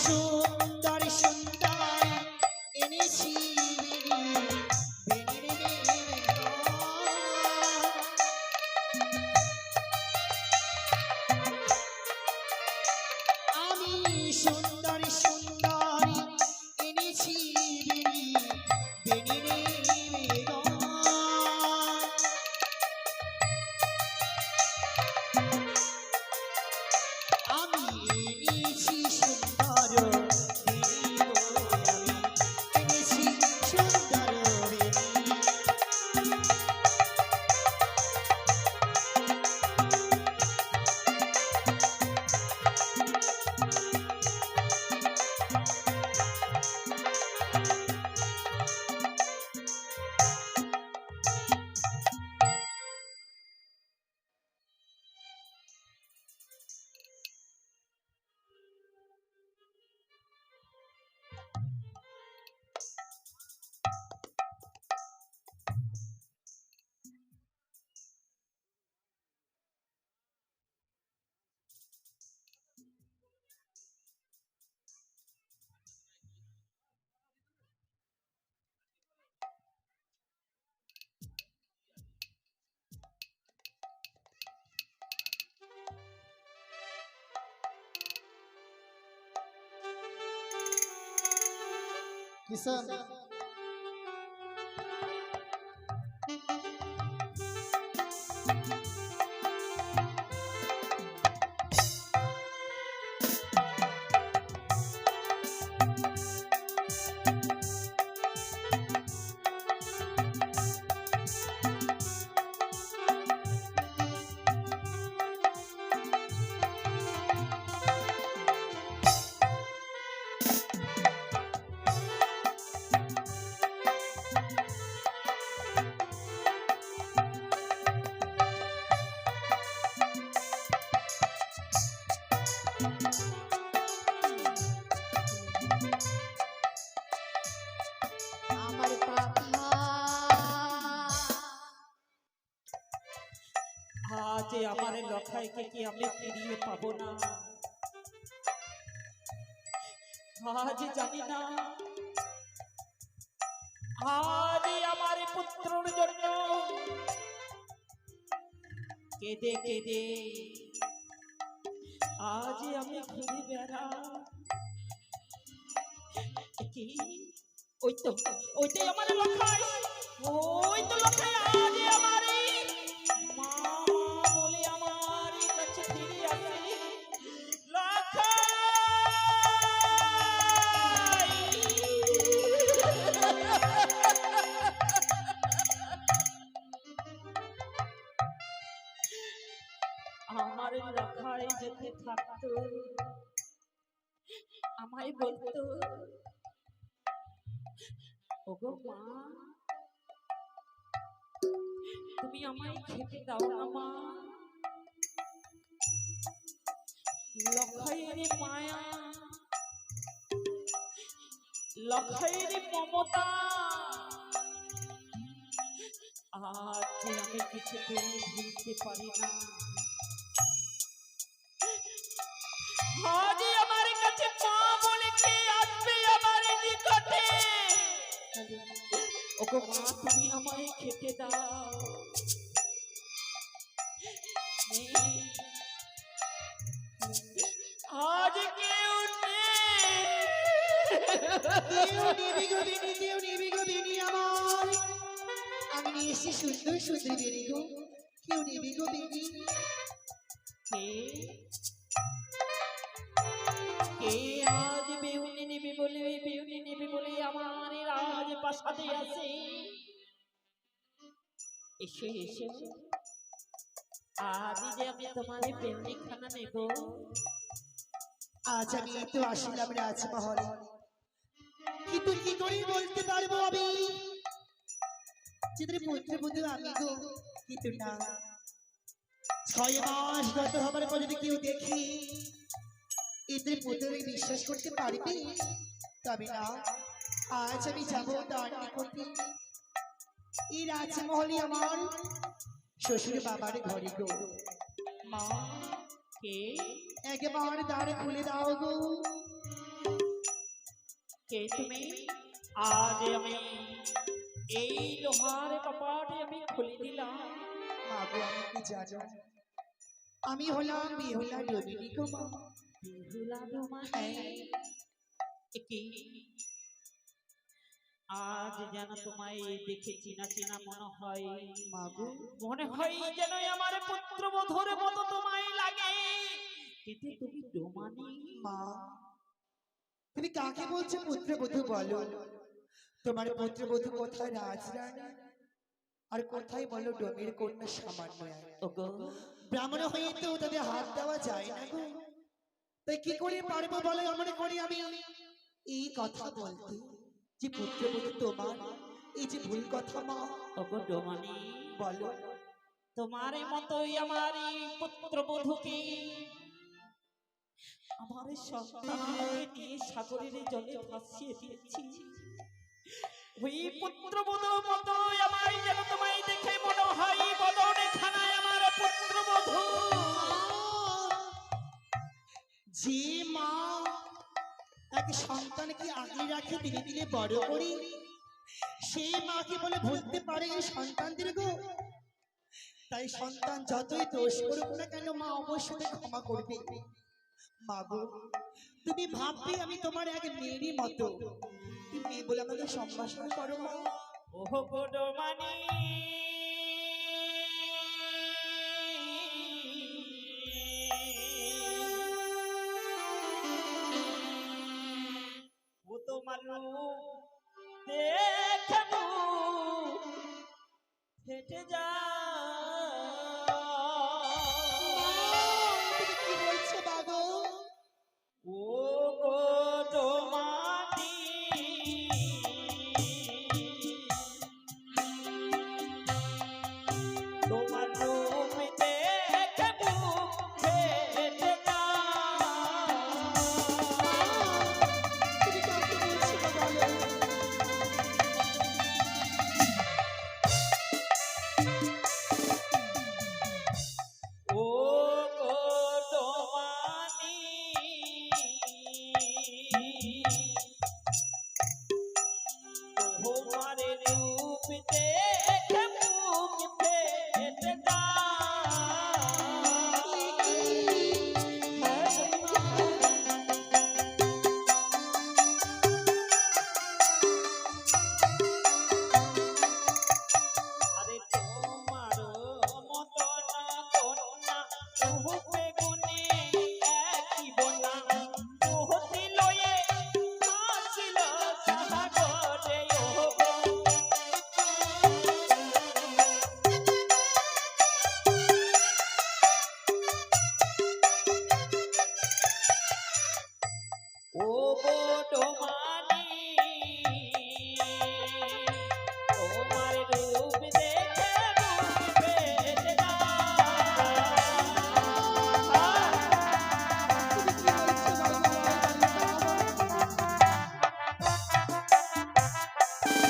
সুন্দর সুন্দর এনেছি বেনি, বেনি রে বেনি গো। আমি সুন্দর সুন্দর এনেছি বেনি, বেনি রে বেনি গো। আমি এনেছি সুন্দর বেনি গো, আমি এনেছি সুন্দর বেনি। কিষান আমার পাখা আজ আমার লখাইকে কি আমি ফিরিয়ে পাবো না। আজ জানি না আজ আমার পুত্রর জন্য কেঁদে কেঁদে আজ আমি ঘুরে বেড়া কি ওইটাই আমার লখাই, ওই তো লখাই আজ আমার মা বলে আমার কাছে ফিরে আসে। লখাই আমার লখাই যদি থাকতো আমায় বলতো, ওগো মা তুমি আমায় খেতে দাও না মা। লখাইয়ের মায়া, লখাইয়ের মমতা আজ আমি কিছুতেই ভুলতে পারি না। আজ আমার কাছে মা বলে কে আসবে আমার নিকটে। ওগো মা তুমি আমায় খেতে দাও। আজ কেউ নেই। কেউ নেবে গো বেনি, কেউ নেবে গো বেনি আমার। আমি নিয়ে এসেছি সুন্দর সুন্দর বেনি গো, কেউ নেবে গো বেনি। কে আজ বেউনি নেবে বলে, বেউনি নেবে বলে আমার রাজ প্রাসাদে আছে। এসো এসো আজ যে আমি তোমার বেউনি খানা নেব। আজ আমি এই তো আসলাম রাজমহলে, কিন্তু কি করে বলতে পারবো আমি চিত্রে পুত্রবধূ আমি গো। কিন্তু না, 6 মাস গত হবার পর যদি কেউ দেখি এদের পুত্রকে বিশ্বাস করতে পারবে? তবে না, আজ আমি যাবো তার নিকটে। এই রাজমহলে আমার শ্বশুর বাবার ঘরে গো। মা কে? একবার দ্বার খুলে দাও গো। কে তুমি? আজ আমি এই লোহার কপাট আমি খুলে দিলাম। মাগো আমি কি জানো, আমি হলাম বেহুলা ডোমিনি গো মা। বেহুলা ডোমানি? কি আজ যেন তোমায় দেখে চেনা চেনা মনে হয়। মাগো মনে হয় যেন আমার পুত্রবধূর মতো তোমায় লাগে, কিন্তু তুমি ডোমানি। মা, তুমি কাকে বলছো পুত্রবধূ বলো? তোমার পুত্রবধূ কোথায় রাজরানী, আর কোথায় বলো ডোমের কন্যা সামান্য এক? ওগো ব্রাহ্মণ হয়ে তো তাদের হাত দেওয়া যায় না গো। তাই কি করে পারবো বলে মনে করি আমি এই কথা বলতে, যে পুত্রবধূ তোমার, এই যে ভুল কথা মা। ওগো ডোমানি, বলো। তোমার মতোই আমার এই পুত্রবধূকে আমার সন্তানকে নিয়ে সাগরের জলে ভাসিয়ে দিয়েছি। ওই পুত্রবধূর মতো আমায় যেন তোমায় দেখে মনে হয় বদনে খানায় আমার পুত্রবধূ। যে মা এক সন্তানকে আগলে রাখে দিলে দিলে বড় করি, সেই মাকে বলে ভুলতে পারে এই সন্তানদের গো? তাই সন্তান যতই দোষ করুক না কেন মা অবশ্যই ক্ষমা করবে। মা গো, তুমি ভাববে আমি তোমার এক মেয়েরই মতো, তুমি মেয়ে বলে আমাকে সম্ভাষণ করো মা। ওহো গো ডোমানি, ও তোমার দেখে ফেটে যা। তুমি কি বলছো মা গো? ও গো ডোমানি, তোমার রূপ দেখে বুক ফেটে যা। তুমি কাকে বলছো গো বলো? ও গো ডোমানি, তোমার রূপ দেখে বুক ফেটে যা। আরে তোমার মতন কন্যা রূপে গুণে একই বোনা, মোহতি লয়ে আসিল সাগরে। ও গো ডোমানি, তোমার রূপ দেখে বুক ফেটে যা। তুমি কি বলছো মা গো?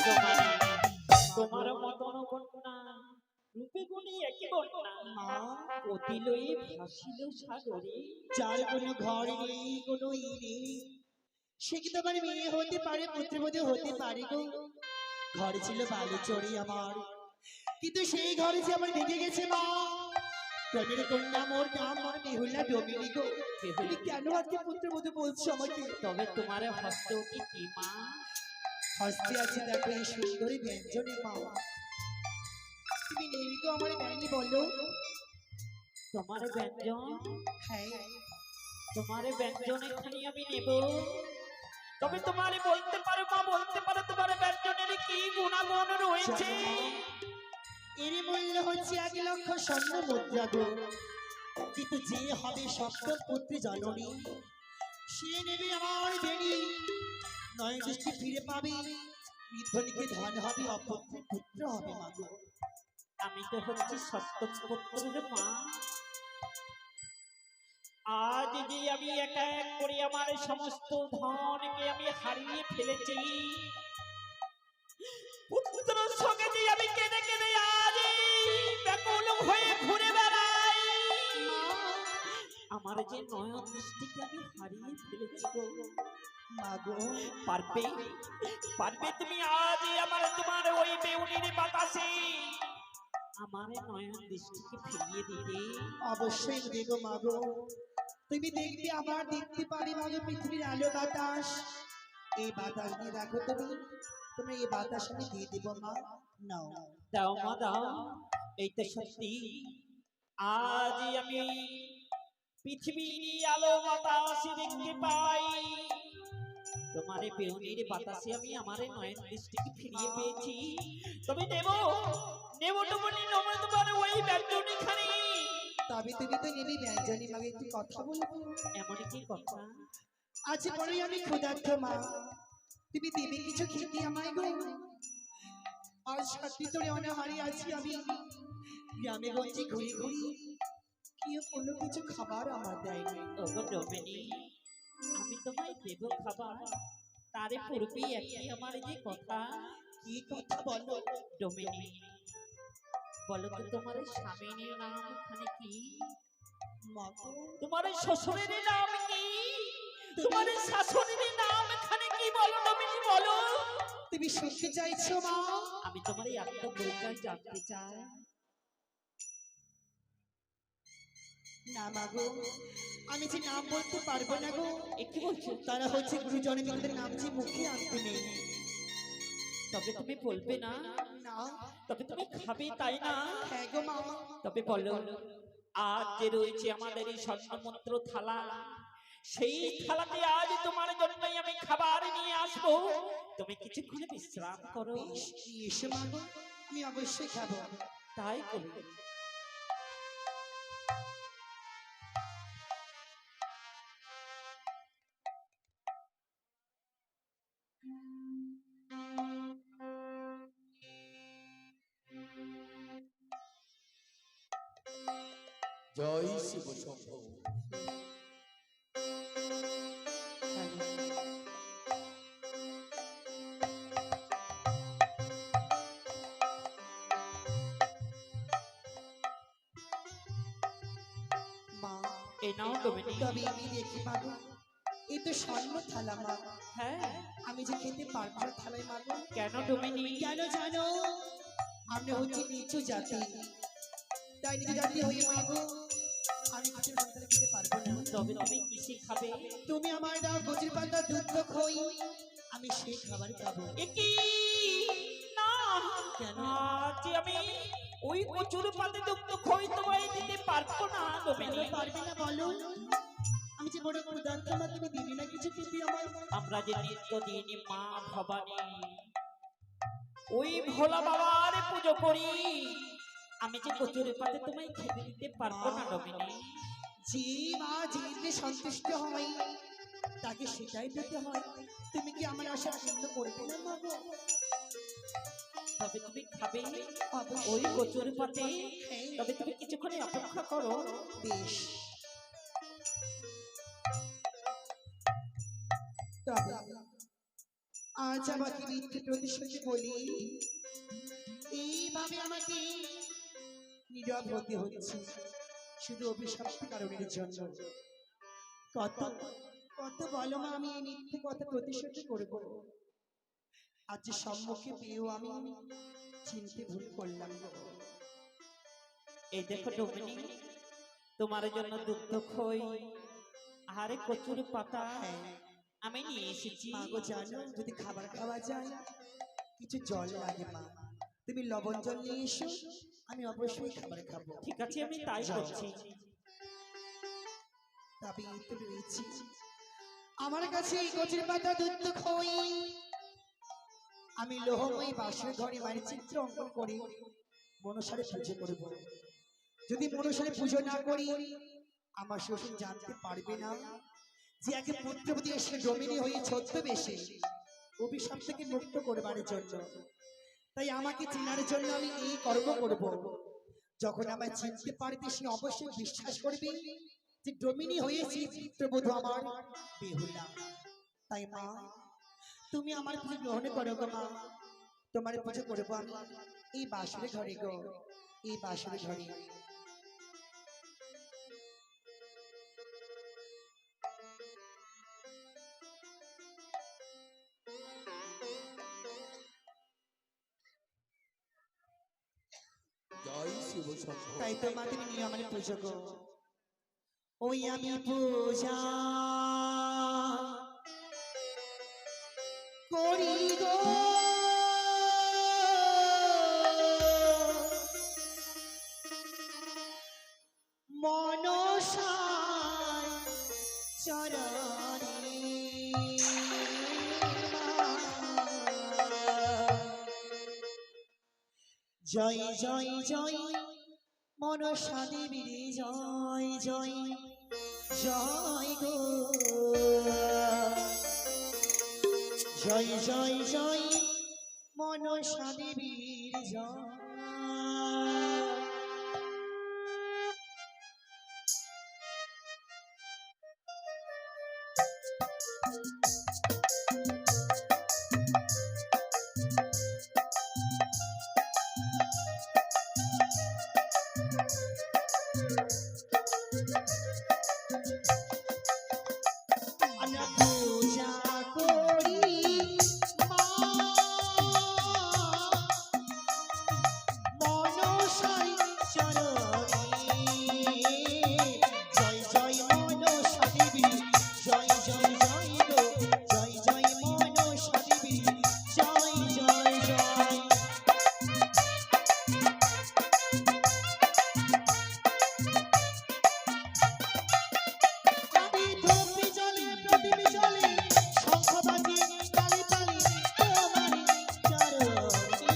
ডোমানি, তোমার মতন কন্যা রূপে গুণে একই বন্যা, মা, অতি লয়ে ভাসিল সাগরে। যার কোনো ঘর নেই কোনো ই নেই, সে কি তোমার মেয়ে হতে পারে, পুত্রবধূ হতে পারে গো? ঘর ছিল বালুচরি আমার, কিন্তু সেই ঘরে যে আমার ভেঙে গেছে মা। প্রেমের কন্যা মোর নাম মোর বেহুলা ডোমিনি গো। তুমি কেন আজকে পুত্রবধূ বলছো আমাকে? তবে তোমার হস্তে অতি কি মা? হস্তে আছে দেখো এই সুন্দরী ব্যঞ্জনে মা। তুমি নেই গো আমার ব্যানি বলো। তোমার ব্যঞ্জন, হ্যাঁ, তোমার ব্যঞ্জন এখানে আমি নেব। তবে তোমার বলতে পারো মা, বলতে পারো তোমার ব্যঞ্জনের কি গুণাগুণ রয়েছে? এর মূল্য হচ্ছে 1,00,000 স্বর্ণ মুদ্রা গো। কিন্তু যে হবে সপ্তম পুত্রী জননী, সে নেবে আমার বেনি, নয় দৃষ্টি ফিরে পাবে, মৃদ্ধনিকে ধন হবে, অপুত্রের পুত্র হবে মা গো। আমি তো হচ্ছি সপ্তম পুত্রের মা। আজ যে আমি একা এক করে আমার সমস্ত ধনকে আমি হারিয়ে ফেলেছি, পুত্রের সঙ্গে যে আমি কেঁদে কেঁদে আজ ব্যাকুল হয়ে ঘুরে বেড়াই, আমার যে নয়ন দৃষ্টিকে আমি হারিয়ে ফেলেছি গো। মাগো পারবে পারবে তুমি আজ আমার তোমার ওই বেউনির বাতাসে আমার নয়ন দৃষ্টিকে ফিরিয়ে দিতে? অবশ্যই দেবো মাগো। তুমি দেখবে আবার দেখতে পারি মাগো পৃথিবীর আলো বাতাস। এই বাতাস নিয়ে দেখো তুমি এই বাতাস আমি দিয়ে দেবো মা। নাও দাও মা দাও। এই তো সত্যি আজ আমি পৃথিবীর আলো বাতাস দেখতে পাই, তোমার বেউনির বাতাসে আমি আমার নয়ন দৃষ্টিকে ফিরিয়ে পেয়েছি। তবে নেব নেব টুমনি নেব তোমার ওই ব্যঞ্জনী খানি। তবে তুমি তো নেবি ব্যঞ্জনী মাগে একটু কথা বলবো। এমন কি কথা? আজ পরে আমি ক্ষুধার্ত মা, তুমি দেবে কিছু খেতে আমায় গো। আর সত্যি তোরে অনাহারি আছি আমি, গ্রামে গঞ্জে ঘুরে ঘুরি, কেউ কোনো কিছু খাবার আমার দেয়নি। ওগো ডোমিনি, আমি তোমায় দেব খাবার, তারে পূর্বেই একই আমার যে কথা। কি কথা বলো ডোমিনি, বলো তো তোমার স্বামীর নাম এখানে কি? মা গো? তোমার শ্বশুরের নাম কি? তোমার শাশুড়ির নাম এখানে কি? বলো ডোমিনি বলো। তুমি শুনতে চাইছো মা? আমি তোমার এই আত্মপরিচয় জানতে চাই। না মা গো, আমি যে নাম বলতে পারবো না গো। এ কি বলছো? তারা হচ্ছে গুরুজনের তাদের নাম যে মুখে আনতে নেই। তবে তুমি বলবে না? না। তবে তুমি খাবে তাই না? হ্যাঁ গো মা। তবে বলো, আজ যে রয়েছে আমাদের এই স্বর্ণমন্ত্র থালা, সেই থালাতে আজ তোমার জন্যই আমি খাবার নিয়ে আসবো। তুমি কিছুক্ষণ বিশ্রাম করো। বেশ, এসো মা গো, আমি অবশ্যই খাবো। তাই করবে। জয় শিব শম্ভু। মা, এই নাও ডোমিনি। তবে আমি দেখি মা গো, এই তো স্বর্ণ থালা মা, হ্যাঁ, আমি যে খেতে পারবো না থালায় মা গো। কেন ডোমিনি? কেন জানো? আমরা হচ্ছে নিচু জাতি, তাই নিচু জাতি হয়ে মা গো আমি কিছু সন্তান খেতে পারবো না। তবে তুমি কিসে খাবে? তুমি আমার দাও কচুর পাতা দুধ খই, আমি সেই খাবার খাবো। এ কি? না, কেন? আজ আমি ওই কচুর পাতে দুগ্ধ খই তোমায় দিতে পারবো না ডোমিনি। কেন পারবে না বলো? আমি যে বড় ক্ষুধার্ত মা, তুমি দিবি না কিছু খেতে আমার? আমরা যে নিত্য দিন মা ভবানী ওই ভোলা বাবার পুজো করি, আমি যে কচুর পাতে তোমায় খেতে দিতে পারবো না ডোমিনি। যে মা যেতে সন্তুষ্ট হয় তাকে সেটাই দিতে হয়। তুমি কি আমার আশা পূর্ণ করবে না মা গো? তবে তুমি খাবে অবশ্যই। ওই কচুর পাতে? হ্যাঁ। তবে তুমি কিছুক্ষণ অপেক্ষা করো। বেশ, তবে আজ আমাকে মিথ্যে প্রতিশ্রুতি বলি এইভাবে আমাকে নীরব হতে হচ্ছে শুধু অভিশপ্ত কারণের জন্য। কত কত বলো মা, আমি এই মিথ্যে কথা প্রতিশ্রুতি করব। আজ যে সম্মুখে পেয়েও আমি চিনতে ভুল করলাম গো। এই দেখো ডোমিনি, তোমার জন্য দুগ্ধ খই আরে কচুর পাতা হ্যাঁ আমি নিয়ে এসেছি। মা গো, জানো যদি খাবার খাওয়া যায় কিছু জল লাগে মা, তুমি লবণ জল নিয়ে এসো, আমি অবশ্যই খাবার খাবো। ঠিক আছে, আমি তাই করছি। তবে এই তো রয়েছি আমার কাছে এই কচুর পাতা দুধ খই, আমি লোহময়ী বাসর ঘরে মায়ের চিত্র অঙ্কন করে মনসারে পুজো করব। যদি মনসারে পুজো না করি আমার শ্বশুর জানতে পারবে না যে একে পুত্রবতী এসে ডোমিনি হয়ে ছদ্মবেশে অভিশাপ থেকে মুক্ত করবার জন্য। তাই আমাকে চেনার জন্য আমি এই কর্ম করব। যখন আমায় চিনতে পারবে সে অবশ্যই বিশ্বাস করবে যে ডোমিনি হয়েছে পুত্রবধূ আমার বেহুলা। তাই মা, তুমি আমার পুজো গ্রহণ করো গো মা, তোমার পুজো করবো আমি এই বাসরে ঘরে গো, এই বাসরে ঘরে। শিব শম্ভু। তাই তো মা তুমি নিয়ে আমার পুজো গো। ওই আমি পূজা করি গো মনসায় চরণে জয় জয় জয় মনসা দেবীর জয় জয় জয় গো জয় জয় জয় মনসা দেবীর জয়। আমরা পূজা করি মা মনসাই চরণে জয় জয় মনসা দেবী জয় জয় জয় গো জয় জয় মনসা দেবী জয় জয় জয়। আমি ধূপে জ্বলে প্রদীপ জ্বলে শঙ্খ বাজে তালে তালে তোমারি চরণে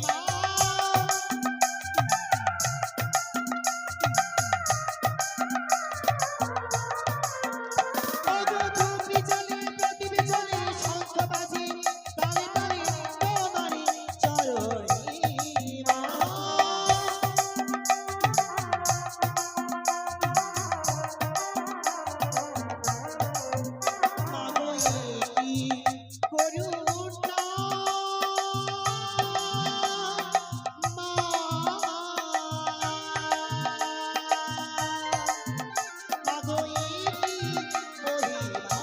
মা। ওগো ধূপে জ্বলে প্রদীপ জ্বলে শঙ্খ বাজে তালে তালে তোমারি চরণে মা। মাগো একি করুণা মা মাগো একি মহিমা।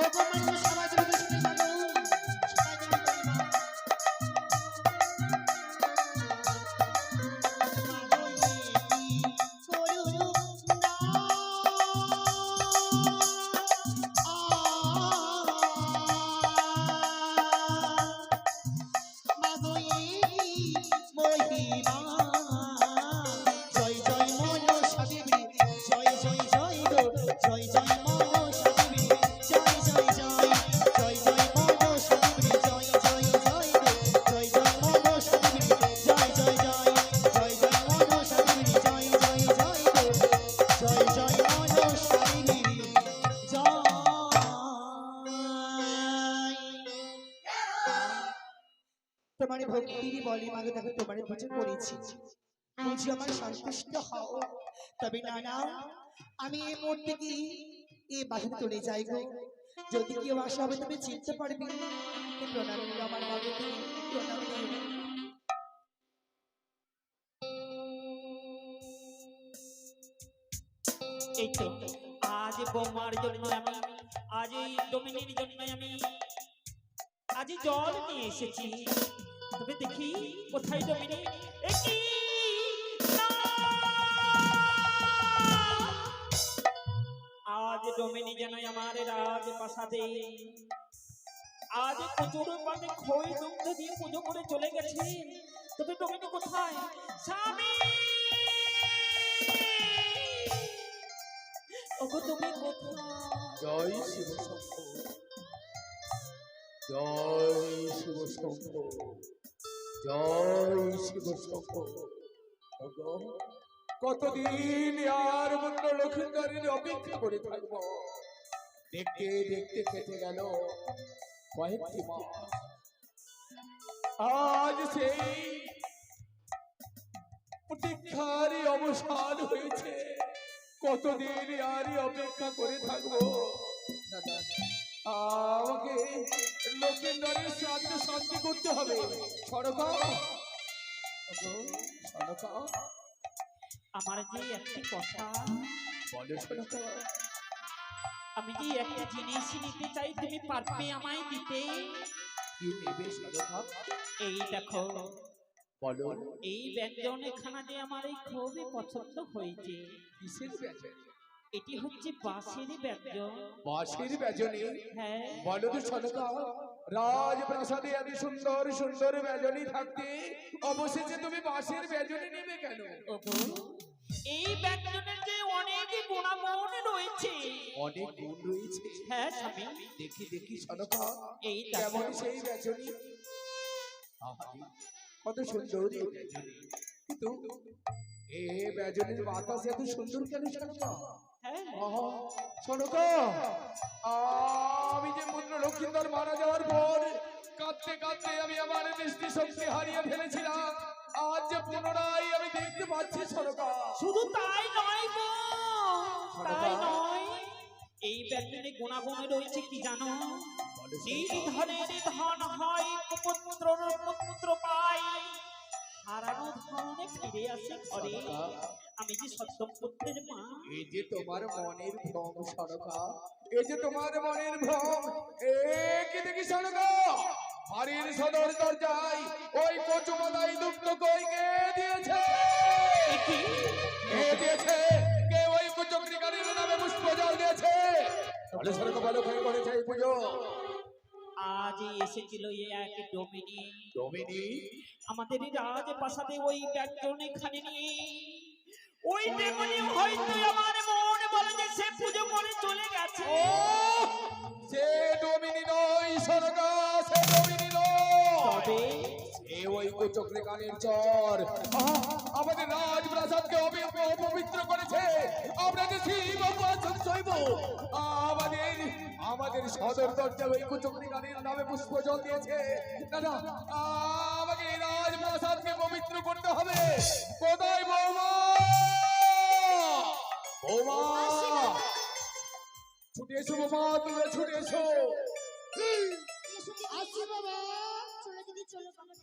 ওগো মানুষ সবাই তুমি শুনে মাগো সবাই তুমি মহিমা। মাগো একি করুণা মাগো একি মহিমা। জয় জয় মনসা দেবী জয় জয় জয় গো জয় জয় মনসা দেবী জয় জয় জয় জয় জয় মনসা দেবী জয় জয় জয় গো জয় জয় মনসা দেবী জয় জয় জয় জয় জয় মনসা দেবী জয় জয় জয় গো জয় জয় মনসা দেবী জয়। তোমার ভক্তির বলে মাগে দেখো তোমার পুজো করেছি বুঝি আমার সন্তুষ্ট হও তবে না না আমি এই মুহূর্তে কি এই বাসা চলে যাই গো যদি কেউ আসা হবে তবে চিনতে পারবি প্রণাম নিও আমার মাগে তুমি প্রণাম নিও। এই তো আজ বৌমার জন্য আমি আজ এই ডোমিনির জন্য আমি আজ জল নিয়ে এসেছি তবে দেখি কোথায় ডোমিনি একই না! আজ ডোমিনি যেন আমার রাজপ্রাসাদে আজ প্রচুর পাতে খই দুগ্ধ দিয়ে পুজো করে চলে গেছে তবে ডোমিনি কোথায় স্বামী ওগো তুমি কোথায় জয় শিব শম্ভু, জয় শিব শম্ভু, জয় শিব শম্ভু। ওগো, কতদিন আর মূল্য লক্ষ্মীকারীর অপেক্ষা করে থাকবো। দেখতে দেখতে কেটে গেল কয়েকটি মাস। আজ সেই প্রতীক্ষারই অবসান হয়েছে। কতদিন আরই অপেক্ষা করে থাকবো। না, না, আমাকে লক্ষ্মীন্দরের শ্রাদ্ধ শান্তি করতে হবে। সরকা সরকা আমার যে একটি কথা বলে সরকা, আমি যে একটা জিনিস নিতে চাই তুমি পারবে আমায় দিতে কি নেবে সরকার? এই দেখো, বলো। এই ব্যঞ্জনের খানা যে আমার এই খুবই পছন্দ হয়েছে। কিসের ব্যজন? এটি হচ্ছে বাঁশের ব্যঞ্জন। বাঁশের ব্যজনে? হ্যাঁ, বলো তো সরকার, রাজপ্রাসাদে এত সুন্দর সুন্দর ব্যজনী থাকতে অবশেষে তুমি বাঁশের ব্যজনে নেবে কেন? ওগো, এই ব্যঞ্জনের যে অনেক গুণাগুণ রয়েছে। অনেক গুণ রয়েছে। হ্যাঁ স্বামী, দেখি দেখি সরকার, এই দেখো। কেমন সেই ব্যজনী? আহারে, কত সুন্দর এই ব্যজনী। কিন্তু এ ব্যজনের বাতাস এত সুন্দর কেন সরকার? হ্যাঁ, সনকা, আমি যে পুত্র লক্ষ্মীন্দর মারা যাওয়ার পর কাঁদতে কাঁদতে আমি আমার দৃষ্টি শক্তি হারিয়ে ফেলেছিলাম, আজ যে পুনরায় আমি দেখতে পাচ্ছি সনকা। শুধু তাই নয় গো, তাই নয়, এই ব্যঞ্জনে গুণাগুণ রয়েছে কি জানো? নির্ধনের ধন হয়, কুপুত্রর পুত্র পাই, হারানো ধনে ফিরে আসে ঘরে। আমি যে সত্যম পুত্রের মা। এই যে তোমার মনের ভ্রম সনকা, এই যে তোমার মনের ভ্রম, এ কি দেখি সনকা, বাড়ির সদর দরজায় ওই কচু মালাই দুগ্ধ কই কে দিয়েছে? কে দিয়েছে? কে ওই কুচক্রিকারীর নামে পুষ্প জল দিয়েছে? বলে সনকা, বলো কে করেছে এই পুজো? আজ এসেছিল এক ডোমিনি, ডোমিনি? আমাদের রাজপ্রাসাদে ওই ব্যঞ্জনে খানে নিয়ে। ওই ডোমিনি হয়তো আমার মন বলে যে সে পুজো করে চলে গেছে। ও, সে ডোমিনি নয় সনকা, সে ডোমিনি নয়, তবে এ ওই কুচক্রিকারীর চর আমাদের রাজপ্রাসাদকে অপবিত্র করেছে। আমরা যে শিব উপাসক শৈব, আমাদের আমাদের সদর দরজা ওই কুচক্রিকারীর নামে পুষ্প জল দিয়েছে। দাদা, আমাকে এই রাজপ্রাসাদকে পবিত্র করতে হবে। কোথায় বৌমা? বৌমা, ছুটে এসো বৌমা, তোমরা ছুটে এসো। আসি বাবা, চলে দিদি, চলো বাবা।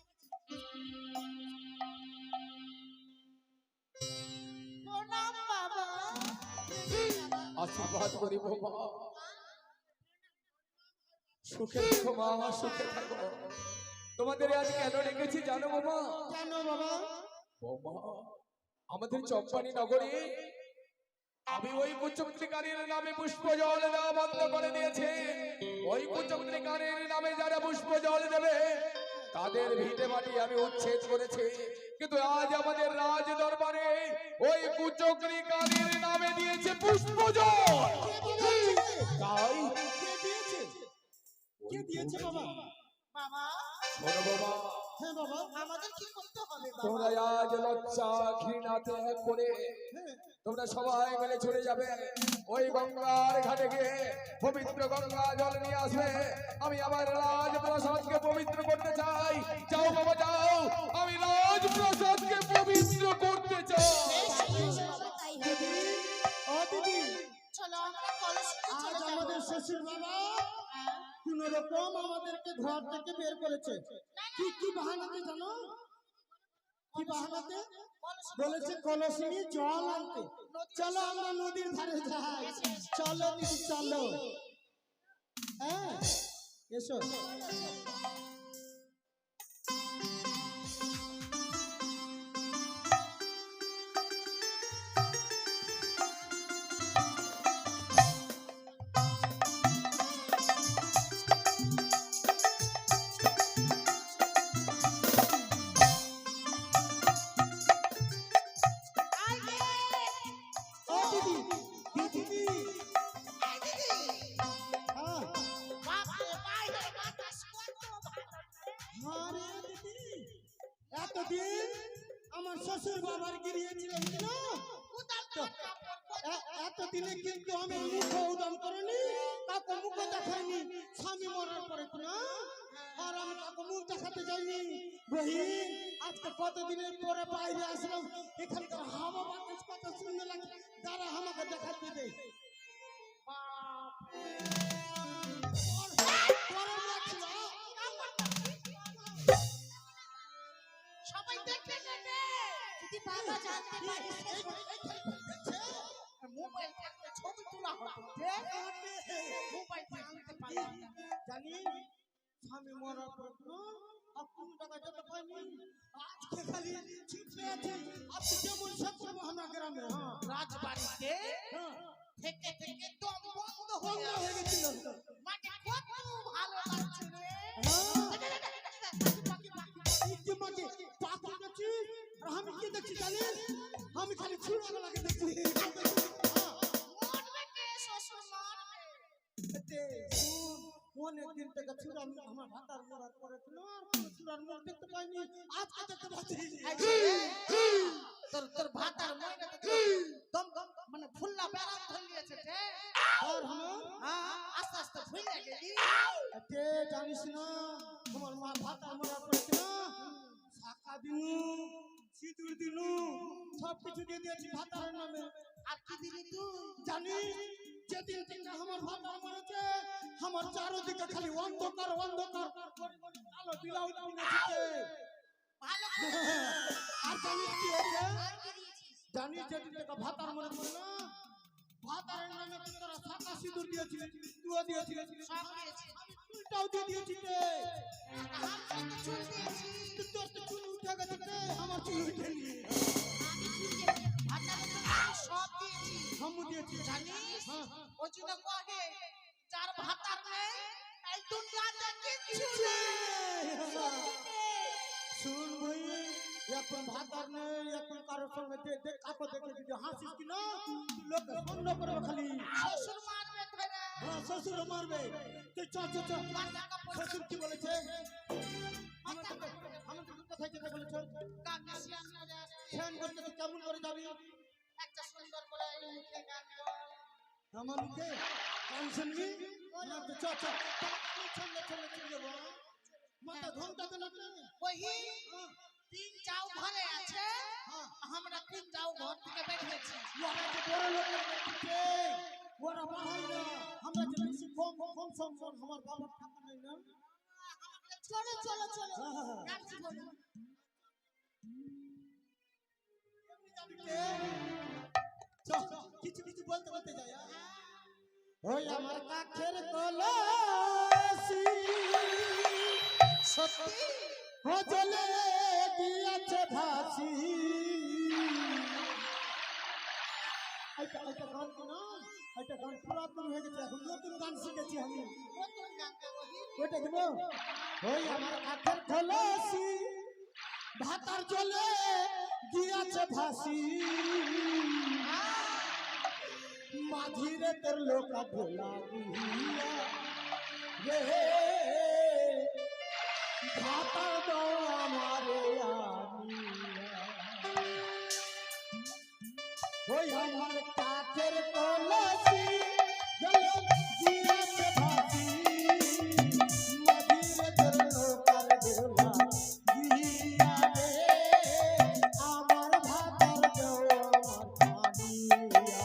প্রণাম বাবা। আশীর্বাদ করি বৌমা, সুখে থাকো মা, সুখে থাকো। তোমাদের আজ কেন ডেকেছি জানো বৌমা? কেন বাবা? বৌমা, আমাদের চম্পানি নগরে আমি ওই কুচক্রিকারীর নামে পুষ্প জল দেওয়া বন্ধ করে দিয়েছে। ওই কুচক্রিকারীর নামে যারা পুষ্প জল দেবে তাদের ভিটে মাটি আমি উচ্ছেদ করেছি। কিন্তু আজ আমাদের রাজ দরবারে ওই কুচক্রিকারীর নামে দিয়েছে পুষ্প জল। তাই কে দিয়েছে বাবা? বাবা, শোনো বাবা, হ্যাঁ বাবা। আমাদের কি করতে হবে বাবা? তোমরা আজ লজ্জা ঘৃণা ত্যাগ করে তোমরা সবাই মিলে চলে যাবে ওই গঙ্গার ঘাটে গিয়ে পবিত্র গঙ্গা জল নিয়ে আসবে। আমি আমার রাজপ্রাসাদকে পবিত্র করতে চাই। যাও বাবা যাও, আমি রাজপ্রাসাদকে পবিত্র করতে চাই। বেশ বাবা, তাই হবে। ও দিদি, চলো আমরা কলসে আজ চলে যাবো। আমাদের শ্বশুর বাবা কোন রকম আমাদেরকে ঘর থেকে বের করেছে। কি কি বাহানাতে জানো? কি বাহানাতে? বলেছে কলস নিয়ে জল আনতে। চলো আমরা নদীর ধারে যাই। চলো দিদি, চলো। হ্যাঁ, এসো। ও দিদি, দিদি, এই দিদি, হ্যাঁ, বাপরে, বাইরে বাতাস কত ভালো। আরে দিদি, এতদিন আমার শ্বশুর বাবার গিরিয়েছিলাম না, উদার তো কাপড় পরে। এতদিনে কিন্তু আমি মুখ উদম করিনি, কাউকে মুখ দেখাইনি। স্বামী মরার পরে তো না, আর আমি কাউকে মুখ দেখাতে যাইনি। বহিন, আজকে কতদিনের পরে বাইরে আসলাম, এখানকার হাওয়া বাতাস কত সুন্দর লাগে। তারা আমাকে দেখাতে দে। গরম লাগছে না? সবাই দেখতে দেখতে যদি বাবা জানতে পারে মোবাইল থাকলে ছবি তোলা হতো। মোবাইল আনতে পারলাম না। জানি স্বামী মরার পর আর কোন টাকা যেতে পাইনি আজকে খালি ছিটে আছে আপনি কেমন সব করবো আমার গ্রামে হ্যাঁ রাজবাড়িতে হ্যাঁ থেকে থেকে দম বন্ধ বন্ধ হয়ে গেছিল মানে কত ভালো লাগছে রে এই যে মাকে পাখি দেখছি আর আমি কি দেখছি জানিস আমি খালি ছুড়া লাগে দেখছি মরবে কে শ্বশুর মরবে এতে অনেক দিন থেকে ছুড়া আমার ভাতার মরার পরে ছুড়ার মুখ দেখতে পাইনি আজকে দেখতে পাচ্ছি তোর তোর ভাতার মইনা দম দম মানে ফুল্লা বেড়া ধরিয়েছে রে আর আমার হ্যাঁ আস্তে আস্তে ফুলে গেলি এতে জানিস না তোমার মা ভাতার মরার পরে না শাকা দিনু সিঁদুর দিনু সব কিছু দিয়ে দিয়েছি ভাতারের নামে আর কি দিলি তুই জানিস যেদিন থেকে আমার ভাতার মরেছে আমার চারদিকে খালি অন্ধকার অন্ধকার আলো দিলাও দিয়েছে ভালো আর জানিস কি হয়েছে আর কি দিয়েছিস জানিস যেদিন থেকে ভাতার মরেছে না ভাতারের নামে তুই তোরা শাকা সিঁদুর দিয়েছিলি তুইও দিয়েছিলি সব দিয়েছিস আমি চুলটাও দিয়ে দিয়েছি রে আমি তো চুল দিয়েছি তুই তোর তো চুল উঠে গেছে রে আমার চুল উঠেনি আমি চুল দিয়েছি ভাতার আমি সব দিয়েছি হামু দিয়েছি জানিস হ্যাঁ ওই জন্য কহে যার ভাতার নেই এই দুনিয়াতে কিচ্ছু নেই শুন ভাই এখন ভাতার নেই এখন কারোর সঙ্গে দেখ কাকো দেখে যদি হাসিস কি না লোক বন্ধ করবে খালি শ্বশুর মারবে ধরে হ্যাঁ শ্বশুর মারবে তুই চ চ চ শ্বশুর কি বলেছে আমাদের কোথায় যেতে বলেছে ধ্যান করতে তুই কেমন করে যাবি একটা সুন্দর করে এই মুখে গান গাও। আমার মুখে গান শুনবি না তো চ চ ছন্দ ছন্দ চলে যাবো মাথা ঘন্টা তো লাগবে ওহি তিন চাও ঘরে আছে আমরা তিন চাও ঘর থেকে বেরিয়েছি ওরা যে বড় লোকের ব্যক্তিকে ওরা বাহাই না আমরা যে বেশি কম কম সম্মান আমার বাবার টাকা নেই না চলো চলো চলো হ্যাঁ। যাচ্ছি বলো কিছু কিছু বলতে বলতে যাই ওই আমার কাছের কলসি সত্যি ও চলে গিয়েছে ভাসি এটা গান কি না এটা গান পুরাতন হয়ে গেছে এখন নতুন গান শিখেছি আমি নতুন গান গাও ওহি ওইটা দেব ওই আমার কাছের কলসি ভাতার চলে গিয়েছে ভাসি মাঝিরে তোর লোকা ভোলা দিয়া রে ভাতার দাও আমারে আনিয়া ওই আমার কাছের কলসি গলে গিয়েছে ভাসি মাঝিরে তোর লোকা ভোলা দিয়া রে আমার ভাতার দাও আমার আনিয়া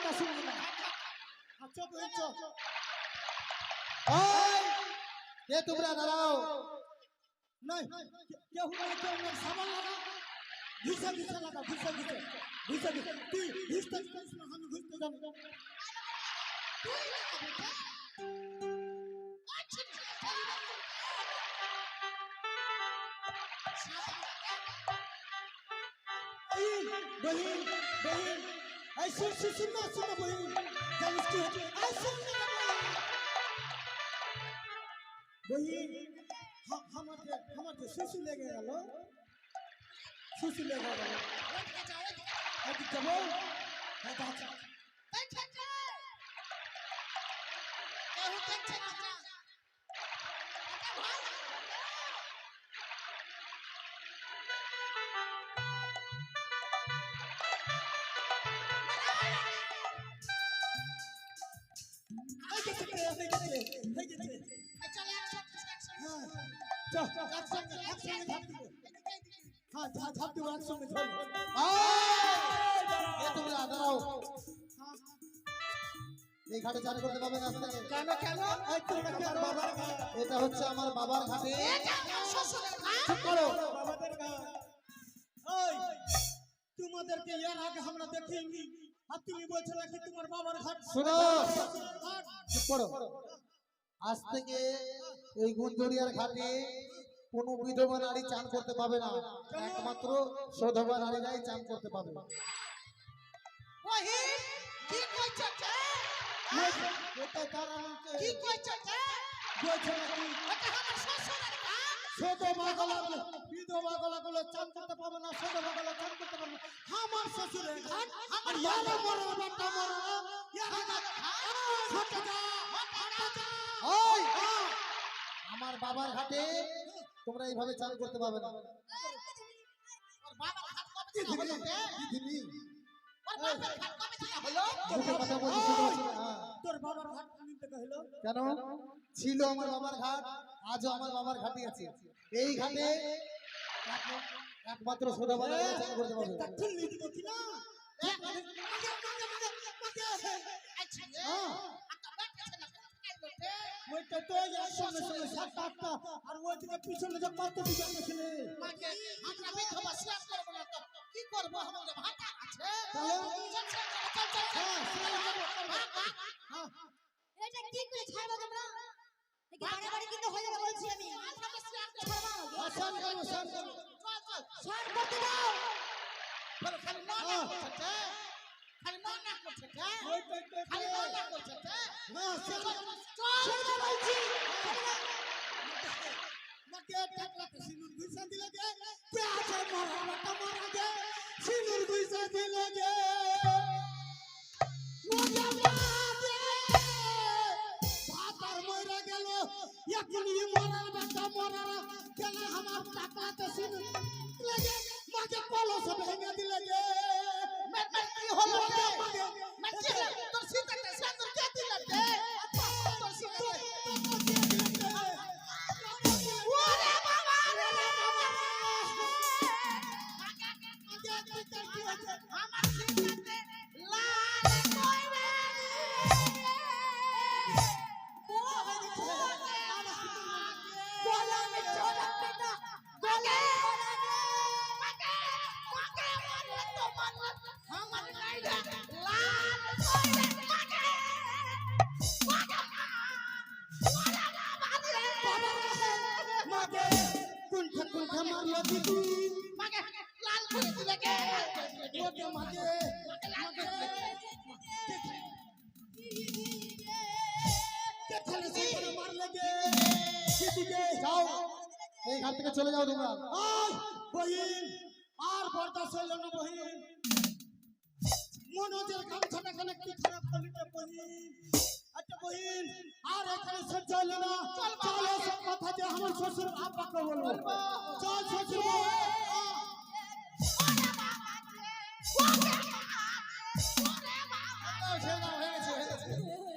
কথা শুনবো না। আচ্ছা বুঝছো? ওই কে তোমরা দাঁড়াও। নাই কেউ নাই, কেউ নাই, সাবান লাগা, ঘুষা ঘুষা লাগা, ঘুষা ঘুষা ঘুষা ঘুষা। তুই ঘুষতে জানিস না, আমি ঘুষতে জানি না। बहिन बहिन आई सुन ना बहिन জানিস কি হচ্ছে আই শুন না বহিন আমাকে সুসু লেগে গেল আজ যাব হ্যাঁ আচ্ছা এই ঘাটে চান করতে পারবে না কেন কেন এটা হচ্ছে আমার বাবার ঘাটে চুপ করো তোমাদেরকে এর আগে আমরা দেখিনি আর তুমি বলছো নাকি তোমার বাবার ঘাট শোনো চুপ করো আজ থেকে এই গুঞ্জরিয়ার ঘাটে কোনো বিধবা নারী চান করতে পাবে না একমাত্র সধবা নারীরাই চান করতে পাবে কি কইছো এটা তারা কি কইছো বলছো নাকি এটা আমার শ্বশুরের ঘাট বিধবা গলাগুলো চান করতে পাবে না সধবা গলা চান করতে পাবে না আমার শ্বশুরের ঘাট আর ইয়ারে মরো বেটা মরো ইয়ারে হটে যা ওই আমার বাবার ঘাটে তোমরা এইভাবে চান করতে পাবে না ওর বাবার ঘাট কবে থেকে হলো দিদি ওর বাবার ঘাট কবে থেকে হলো মুখে কথা বলছি শুধু হ্যাঁ তোর বাবার ঘাট কোনদিন থেকে হলো? কেন ছিল আমার বাবার ঘাট আজও আমার বাবার ঘাটই আছে এই ঘাটে একমাত্র সধবা নারী চান করতে পারবে তা খুললি দিব কি না? আচ্ছা হ্যাঁ আচ্ছা বেটা ছেলে কোথায় লোটে ওইটা তো একসঙ্গে সঙ্গে 7-8টা আর ওইদিকে পিছনে যে কত দিকে ছিলে মাকে আমরা বিধবা স্নান করব না তো কি করব আমাদের ভাতা আছে এটা কি করে ছাড়বো তোমরা দেখি বাড়াবাড়ি কিন্তু হয়ে যাবে বলছি আমি আসান করো সান করো ছাড় করতে দাও খালি না করছে খালি না করছে খালি না করছে হ্যাঁ চল ছেড়ে বলছি নাকে টাকলা সিনুর গুইসা দিলে গে পেঁচে মারা বাটা মারা গে সিনুর গুইসা দিলে গে ওয়া মাদে ভাতার মইরা গেল এখনি মরার বাটা মরা কেন আমার টাকলাতে সিনুর লাগে মাকে কলস ভেঙে দিলে গে কি হলো তোর সীতাকে সান্দর কে দিলে তোর সীতাকে ওরে বাবা রে আমার সীতাকে লাল কইরে বলা আমি চলা পেটা বলে মাকে মারলে তো মারলে আমার গাইরা লাল কইরে মাকে ওরে বাবা রে মাকে কুণ্ঠা মারলো দিদি মাকে লাল করে দিলে কে ওকে মাকে কেখানে সেখানে মারলে গে দিদিকে যাও এই ঘাট থেকে চলে যাও তোমরা আয় বহিন আর বরদাস্ত হইল না বহিন মনোজের গামছাটা খানে কি খারাপ করলি রে বহিন আচ্ছা বহিন আর এখানে সহ্য হইল না চল সব কথা যে আমার শ্বশুর আব্বাকে বলবো চল শ্বশুর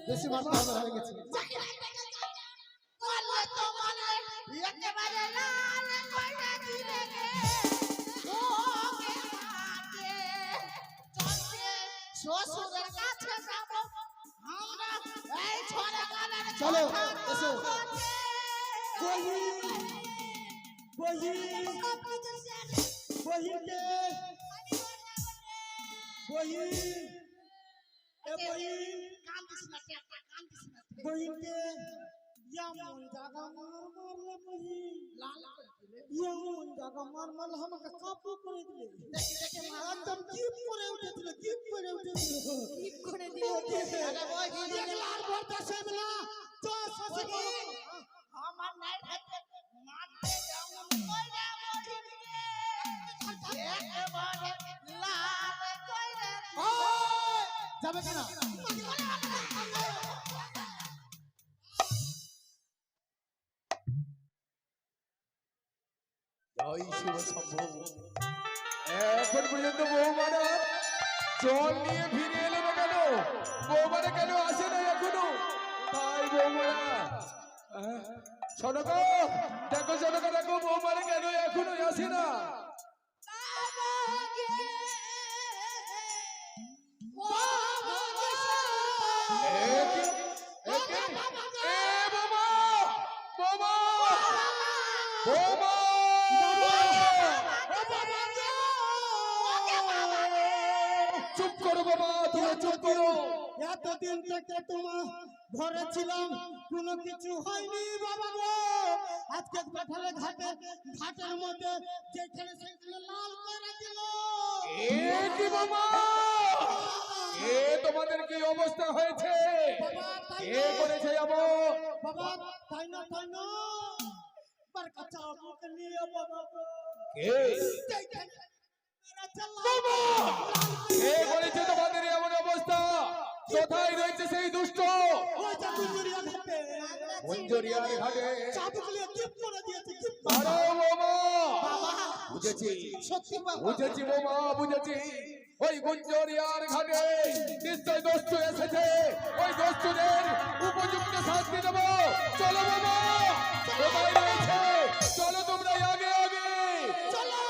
বেশি মারতে হবে হয়ে গেছে বললে তো বলে একেবারে লাল কইরা দিলে গে ওকে মাকে চলে শ্বশুরের কাছে চলো এসো কান্দিস না টেপা, কান্দিস না টেপা। লাল করে দিলে। দেখি দেখি মা। আরে বই কি আমার নাই হাতে মারতে যেমন কইরা মরিবে একেবারে লাল কইরা যাবে কেন জয় শিব শম্ভু। এখন পর্যন্ত বৌমারা জল নিয়ে ফিরে এলো না কেন? বৌমারা কেন আসে না এখনো? তাই বৌমারা সনক দেখো, সনক দেখো, বৌমারা কেন এখনো আসে না? চুপ করো বাবা, তুমি চুপ করো। এতদিন থেকে তোমার ঘরে ছিলাম, কোনো কিছু হয়নি বাবা গো। আজকে পাঠালে ঘাটের মধ্যে যেখানে সেখানে লাল করে দিল। এ কি বাবা, এ তোমাদের কি অবস্থা হয়েছে? এ করেছে যাবো বাবা তাই না বার কাছে আমাকে নিয়ে বাবা গো। কে করেছে তোমাদের এমন অবস্থা? কোথায় রয়েছে সেই দুষ্ট? ওই যে গুজরিয়া ঘাটে মঞ্জরিয়ার ঘাটে। চাবুকলে টিপ করে দিয়েছে। আরে বাবা, বুঝেছি বুঝেছি বাবা, বুঝেছি। ওই গুঞ্জরিয়ার ঘাটে নিশ্চয় দস্যু এসেছে। ওই দস্যুদের উপযুক্ত শাস্তি দেবো। চলো বাবা, কোথায় রয়েছে? চলো তোমরা আগে আগে চলো।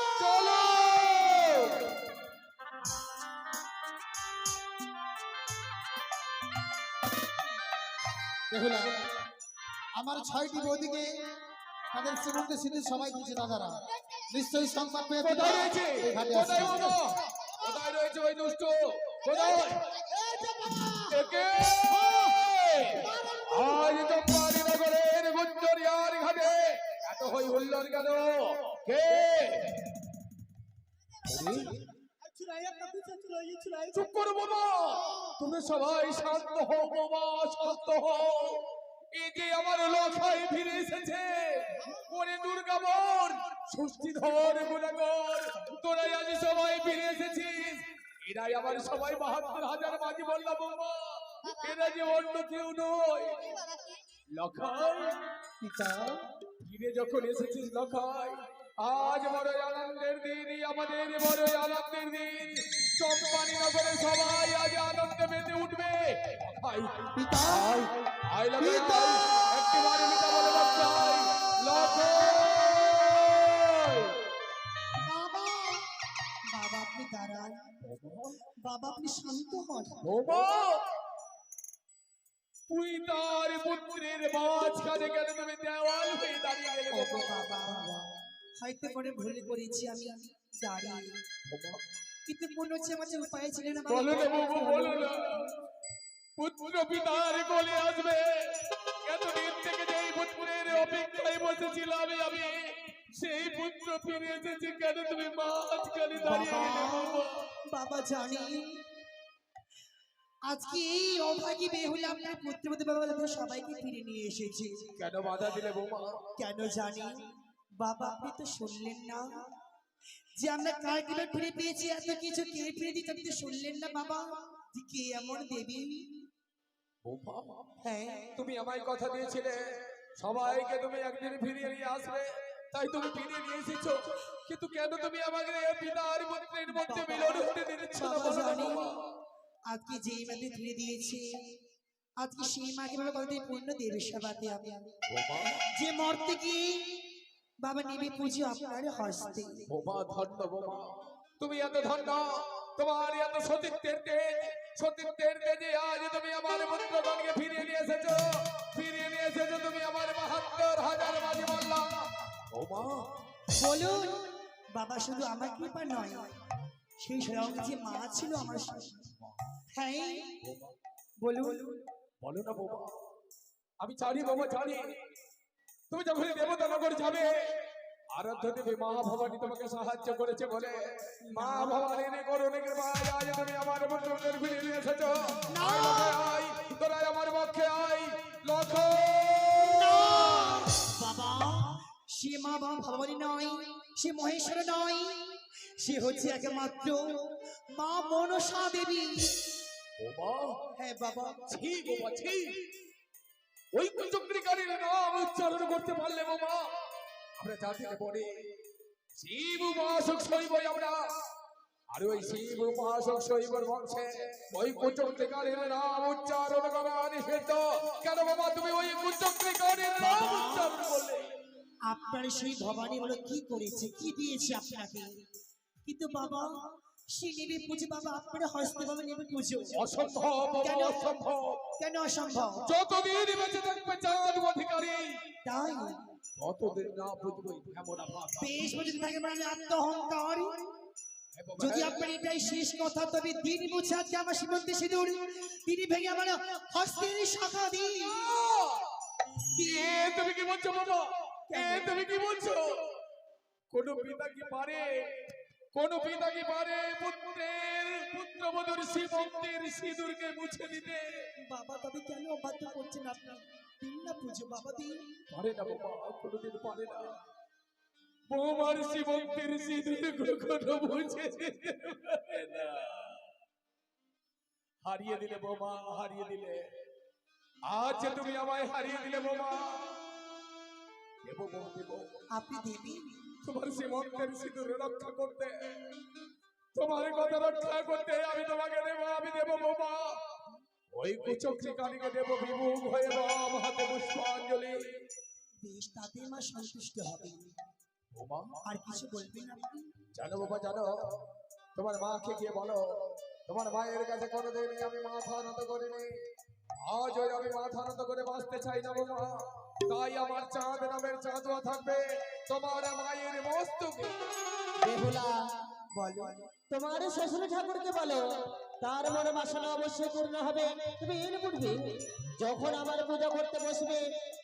বেহুলা আমার 6টি বৌদিকে তাদের শ্রীমন্তে সিঁদুর সবাই দিয়েছে দাদারা নিশ্চয়ই সংবাদ পেয়ে কোথায় রয়েছে? এই ঘাটে কোথায় আসছে। বাবা? কোথায় রয়েছে ওই দুষ্ট? কোথায়? একে আজ চম্পারি নগরের গুঞ্জরিয়ার ঘাটে এত হই হুল্লোড় কেন? কে? চুপ করো বাবা, তুমি সবাই শান্ত হও বাবা, শান্ত হও। এই যে আমার লখাই ফিরে এসেছে। ওরে দুর্গাবর, ষষ্ঠীধর গুণাগর, তোরাই আজ সবাই ফিরে এসেছিস। এরাই আমার সবাই ৭২,০০০ মাঝি বললাম বাবা। এরা যে অন্য কেউ নয়। লখাই পিতা ফিরে যখন এসেছিস লখাই, আজ বড়ই আনন্দের দিন, আমাদের বড়ই আনন্দের দিন। চম্পানি নগরে সবাই আজ আনন্দে মেতে উঠবে। আই পিতা আই আই লখাই, পিতা! একটিবার পিতা বলে লখাই, লখাই। বাবা বাবা আপনি দাঁড়ান, বাবা আপনি শান্ত হন। বাবা, তুই তার পুত্রের মাঝখানে কেন তুমি দেওয়াল হয়ে দাঁড়িয়ে গেলে ওগো বাবা? বাবা, হয়তো করে ভুল করেছি আমি দাঁড়িয়ে, কিন্তু মনে হচ্ছে আমার যে উপায় ছিল না। বলো না বাবু, বলো না। পুত্র পিতার কোলে আসবে, এতদিন থেকে যেই পুত্রের অপেক্ষায় বসেছিলাম আমি, সেই পুত্র ফিরে এসেছে, কেন তুমি মাঝখানে দাঁড়িয়ে গেলে বাবা? বাবা জানি আজকে এই অভাগী বেহুলা আপনার পুত্রবতী বাবা তাদের সবাইকে ফিরে নিয়ে এসেছে। কেন বাধা দিলে বৌমা? কেন জানি বাবা, আপনি তো শুনলেন না যে আমরা কার কিভাবে ফিরে পেয়েছি, এত কিছু কে ফিরে দিতে, আপনি তো শুনলেন না বাবা যে কে এমন দেবী। বৌমা, হ্যাঁ তুমি আমায় কথা দিয়েছিলে সবাইকে তুমি একদিন ফিরিয়ে নিয়ে আসবে, তাই তুমি ফিরিয়ে নিয়ে এসেছো। কিন্তু কেন তুমি আমাকে পিতার পুত্রের মধ্যে মিলন হতে দিচ্ছ না? বাবা বলো না জানি বাবা। আজকে যেই মাকে ফিরে দিয়েছে, আজকে সেই মাকে বাবা কতদিন পূর্ণ দেবের সেবাতে আমি বৌমা, যে মরতে গিয়ে বাবা নেবে পুজো আপনার হস্তে। বৌমা ধন্য বৌমা, তুমি এত ধন্য, তোমার এত সতীত্বের তেজ, সতীত্বের তেজে আজ তুমি আমার পুত্রগণকে ফিরিয়ে নিয়ে এসেছো। ফিরিয়ে বলুন বাবা, শুধু আমার কৃপা নয়, সেই স্বয়ং যে মা ছিল আমার সাথে। হ্যাঁ বলুন। বলো না বাবা। আমি জানি বাবা, জানি তুমি যখন দেবতানগর যাবে, আরাধ্য দেবী মা ভবানী তোমাকে সাহায্য করেছে বলে মা ভবানীর করুণে কৃপায় আজ তুমি আমার বন্ধুদের ফিরিয়ে নিয়ে এসেছো। আয় লোকে আয়, তোরা আমার পক্ষে আয় লক্ষ্য। বাবা, সে মা ভবানী নয়, সে মহেশ্বর নয়, সে হচ্ছে একমাত্র মা মনসা দেবী। বাবা, হ্যাঁ বাবা। ছি বাবা, ছি। ওই কুচক্রিকারীর নাম উচ্চারণ করতে পারলে বাবা, আমরা জাতিকে বলি শিব উপাসক শৈবই আমরা। আর ওই শিব উপাসক শৈবর বংশে ওই কুচক্রিকারীর নাম উচ্চারণ করা নিষিদ্ধ। কেন বাবা তুমি ওই কুচক্রিকারীর নাম উচ্চারণ করলে? আপনার সেই ভবানী হলো কি করেছে, কি দিয়েছে আপনাকে? কিন্তু বাবা, সে নেবে পুজো বাবা, আপনার হস্তে বাবা নেবে পুজো। অসম্ভব বাবা, কেন? অসম্ভব। কেন অসম্ভব? যতদিন বেঁচে থাকবে চাঁদ অধিকারী, তাই ততদিন না বুঝবো এমন আভাস। বেশ বুঝতে থাকে মানে আত্মহংকার। যদি আপনার এটাই শেষ কথা, তবে দিন বুঝে আজকে আমার সীমন্তে সিঁদুর তিনি ভেঙে আমার হস্তের শাখা দিন। এ তুমি কি বলছো বাবা? তুমি কি বলছো? কোন পিতা কি পারে, কোন পিতা কি পারে পুত্রবধূর সীমন্তের সিঁদুরকে মুছে দিতে? বাবা তবে কেন অবাধ্য করছেন আপনি? দিন না পুজো বাবা, দিন। পারে না বাবা, কোনদিন পারে না। বৌমার সীমন্তের সিঁদুর কখনো মুছে দিতে পারে না। হারিয়ে দিলে বৌমা, হারিয়ে দিলে। আজ তুমি আমায় হারিয়ে দিলে বৌমা। দেবো বৌমা, দেবো। আপনি দেবী? তোমার সীমন্তের সিঁদুর রক্ষা করতে, তোমার কথা রক্ষা করতে আমি তোমাকে দেবো, আমি দেবো বৌমা। ওই কুচক্রিকারীকে দেবো বিমুখ হয়ে বাম হাতে পুষ্পাঞ্জলি। বেশ, তাতে মা সন্তুষ্ট হবে। বৌমা, আর কিছু বলবেন আপনি? জানো বাবা, জানো তোমার মাকে গিয়ে বলো তোমার মায়ের কাছে কোনোদিন আমি মাথা নত করিনি। আজ ওই আমি মাথা নত করে বাঁচতে চাই না বাবা। তাই আমার চাঁদ নামের চাঁদুয়া থাকবে তোমার মায়ের মস্তকে। বেহুলা, বলো। তোমার শ্বশুর ঠাকুরকে বলো তার মনে বাসনা অবশ্যই পূর্ণ হবে। তুমি এর পূর্বে যখন আমার পূজা করতে বসবে,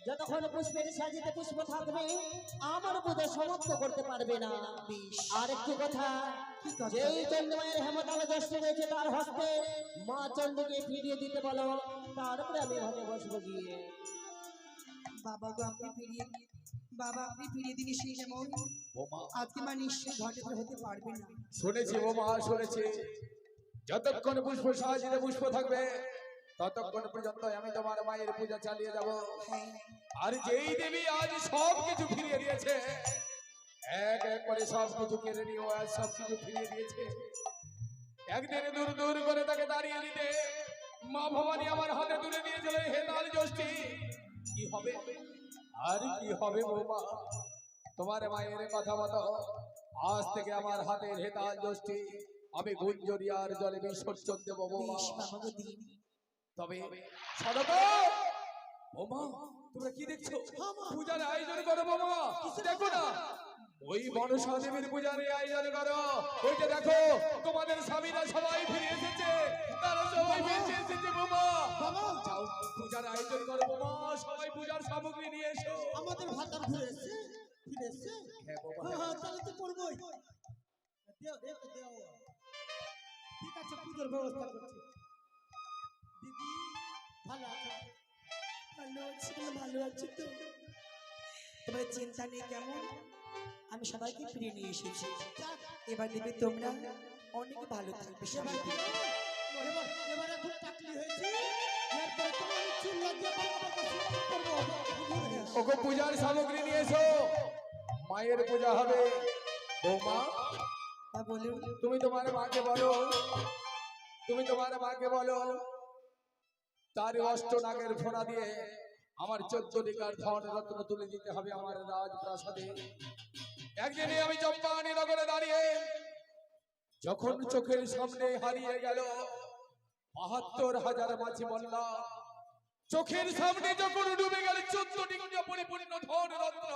যতক্ষণ পুষ্পের সাজিতে পুষ্প থাকবে, আমার পূজা সমাপ্ত করতে পারবে না। আর একটি কথা, যেই চন্দ্রমায়ের হেমতাল যষ্টি রয়েছে তার হস্তে মা চন্দ্রকে ফিরিয়ে দিতে বলো, তারপরে আমি ঘরে বসবো গিয়ে। বাবা গো, আপনি ফিরিয়ে, বাবা আপনি ফিরিয়ে দিলে সেই যেমন বৌমা, আজকে মা নিশ্চয় ঘটে হতে পারবে না। শুনেছি বৌমা, শুনেছি যতক্ষণ পুষ্প সাজিতে পুষ্প থাকবে ততক্ষণ পর্যন্ত আমি তোমার মায়ের পূজা চালিয়ে যাব। আর যেই দেবী আজ সব কিছু ফিরিয়ে দিয়েছে, এক এক করে সব কিছু কেড়ে নিয়ে আজ সব কিছু ফিরিয়ে দিয়েছে, একদিনে দূর দূর করে তাকে দাঁড়িয়ে দিতে মা ভবানী আমার হাতে তুলে দিয়েছিল হেতাল যষ্টি। কি হবে আর কি হবে বৌমা? তোমার মায়ের কথা মতো আজ থেকে আমার হাতের হেতাল যষ্টি আমি গুঞ্জরিয়ার জলে বিসর্জন দেব বৌমা। বেশ বাবা গো, দিন। তবে সাধকা বৌমা, তোমরা কি দেখছো? পূজার আয়োজন করো বৌমা, দেখো না ওই মনসা দেবীর পূজার আয়োজন করো। ওই যে দেখো তোমাদের স্বামীরা সবাই ফিরে এসেছে, তারা সবাই ফিরে এসেছে বৌমা। যাও পূজার আয়োজন করো বৌমা, সবাই পূজার সামগ্রী নিয়ে এসো। আমাদের ভাতার ঘুরে এসছে, ফিরে এসছে। হ্যাঁ বৌমা, হ্যাঁ, তাহলে তো করবোই। দেও দেও দেও। ঠিক আছে, পুজোর ব্যবস্থা করছি। দিদি ভালো আছে? ভালো আছি, ভালো আছি তো। তোমার চিন্তা নেই, কেমন আমি সবাইকে ফিরিয়ে নিয়ে এসেছি। এবার দেবে তোমরা অনেক ভালো থাকবে সবাই। এবার এবার এখন টাকলি হয়েছে, এরপরে তোমার চুল লাগিয়ে করবো। ওকে পূজার সামগ্রী নিয়ে এসো, মায়ের পূজা হবে। বৌমা, তা বলুন। তুমি তোমার মাকে বলো, তুমি তোমার মাকে বলো তার অষ্টনাগের ফোনা দিয়ে আমার 14 লিকার ধন রত্ন তুলে দিতে হবে আমার রাজপ্রাসাদে। একদিনে আমি চম্পানি নগরে দাঁড়িয়ে যখন চোখের সামনে হারিয়ে গেল ৭২,০০০ মাছি বললা, চোখের সামনে যখন ডুবে গেল 14 ডিঙ্গা পরিপূর্ণ ধন রত্ন,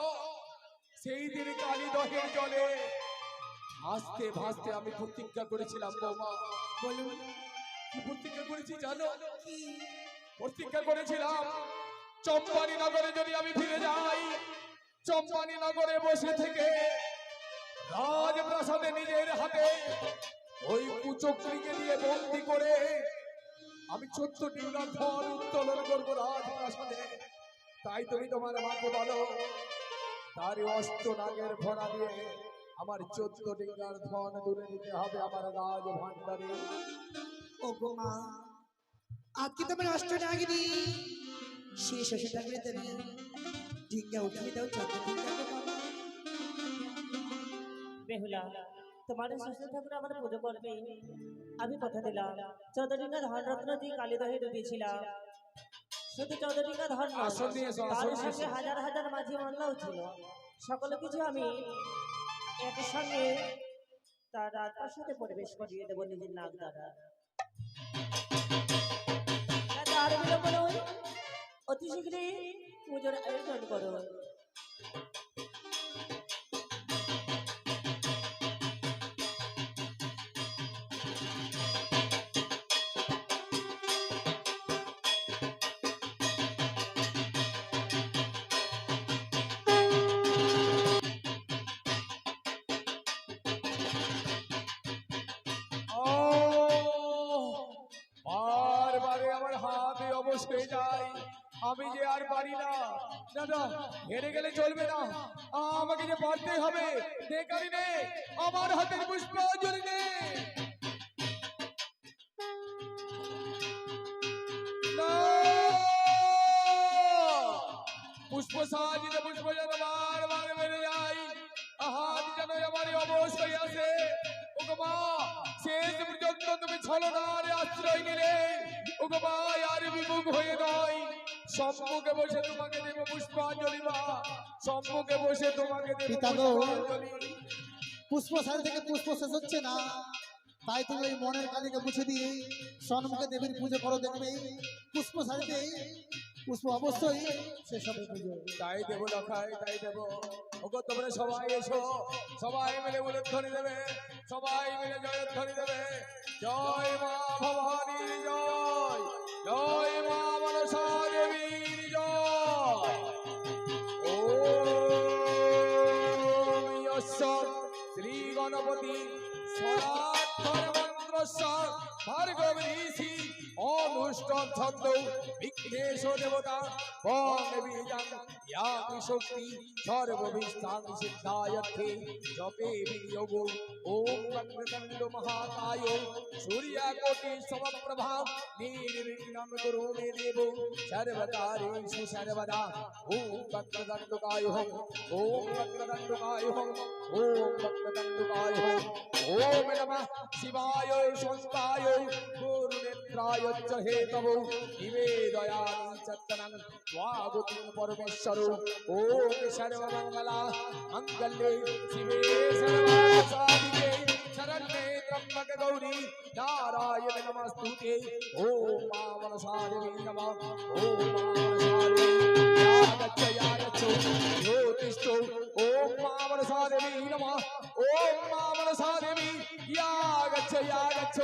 সেই দিন কালী দহের জলে ভাসতে ভাসতে আমি প্রতিজ্ঞা করেছিলাম বৌমা। বলুন কি প্রতিজ্ঞা করেছি জানো? প্রতিজ্ঞা করেছিলাম চম্পানি নগরে যদি আমি ফিরে যাই, চম্পানি নগরে বসে থেকে রাজপ্রাসাদে নিজের হাতে ওই কুচক্রীকে দিয়ে বন্দি করে আমি 14টি উনার ধন উত্তোলন করবো রাজপ্রাসাদে। তাই তুমি তোমার মাকে বলো তার অষ্ট নাগের ভরা দিয়ে আমার 14 ডিঙ্গার ধন তুলে নিতে হবে আমার রাজ ভান্ডারে। ও গো মা, আজকে তো আমার অষ্ট নাগিনি, শেষ হয়ে থাকলে তুমি ডিঙ্গা উঠিয়ে দাও, 14 ডিঙ্গা গো বাবা। বেহুলা, তোমার শ্বশুর ঠাকুর আমার পুজো করবে। আমি কথা দিলাম 14 ডিঙ্গা ধনরত্ন দিয়ে কালী দহে ডুবিয়েছিলাম। শুধু 14 ডিঙ্গা ধন নয়, আসন দিয়ে এসো, তার আসন দিয়ে সঙ্গে এসো। হাজার হাজার মাঝি মহল্লাও ছিল। সকল কিছু আমি একসঙ্গে তার রাজপ্রাসাদে পরিবেশ করিয়ে দেবো নিজের নাক দ্বারা। আর বিলম্ব নয়, অতি শীঘ্রই পুজোর আয়োজন করো। বারবারে আমার হাতে অবশ হয়ে যায়, আমি যে আর পারি না। দাদা হেরে গেলে চলবে না, আমাকে যে পারতে হবে। দেখারি নে আমার হাতের পুষ্পাঞ্জলি নে। না! পুষ্প সাজিতে পুষ্প যেন বারবার বেড়ে যায়, হাত যেন আমার অবশ হয়ে আসে। ওগো মা, শেষ পর্যন্ত তুমি ছলনার আশ্রয় নিলে। ওগো মা, আর বিমুখ হয়ে নয়, সম্মুখে বসে তোমাকে দেব পুষ্পাঞ্জলি। মা, সম্মুখে বসে তোমাকে দেব পিতা গো। পুষ্পাঞ্জলি। পুষ্প সারি থেকে পুষ্প শেষ হচ্ছে না, তাই তুমি ওই মনের কালীকে মুছে দিয়ে সন্মুখে দেবীর পুজো করো। দেখবে পুষ্প সারিতে পুষ্প অবশ্যই শেষ হবে পুজো। তাই দেব লখাই, তাই দেব। ওগো তোমরা সবাই এসো, সবাই মিলে উলুধ্বনি দেবে, সবাই মিলে জয়ধ্বনি দেবে। জয় মা ভবানীর জয়, জয় মা মনসা দেবীর জয়। ওম যস্য শ্রী গণপতি স্বরাক্ষর মন্ত্রস্য ভার্গব ঋষি অনুষ্ঠব ছন্দ বিঘ্নেশ দেবতা বং বীজং ইয়ামি শক্তি সর্ববিস্তাং সিদ্ধায়তে জপে বিনিয়োগ। ওম বক্রতুণ্ড মহাকায় সূর্যকোটি সমপ্রভা নির্বিঘ্नं কুরু মে দেব সর্বকার্যেষু সর্বদা। ওম বক্রতুণ্ডায় হং, ওম বক্রতুণ্ডায় হং, ওম বক্রতুণ্ডায় হং। ওম নমঃ শিবায় সংস্থায় গুরুনেত্রায় চ হেতবো নিবেদয়ামি চত্তনং স্বাগতিং পরমেশ্বর। ওম সর্বমঙ্গলা মঙ্গলে শিবে সর্বাসাদিকে শরণ্যে ত্র্যম্বকে গৌরী নারায়ণে নমস্তুতে। ওম মা মনসা দেবী নমঃ, ওম মা মনসা দেবী यागच्छ यागच्छ ज्योतिष्ठो। ओम मा मनसा देवी नमः, ओम मा मनसा देवी यागच्छ यागच्छ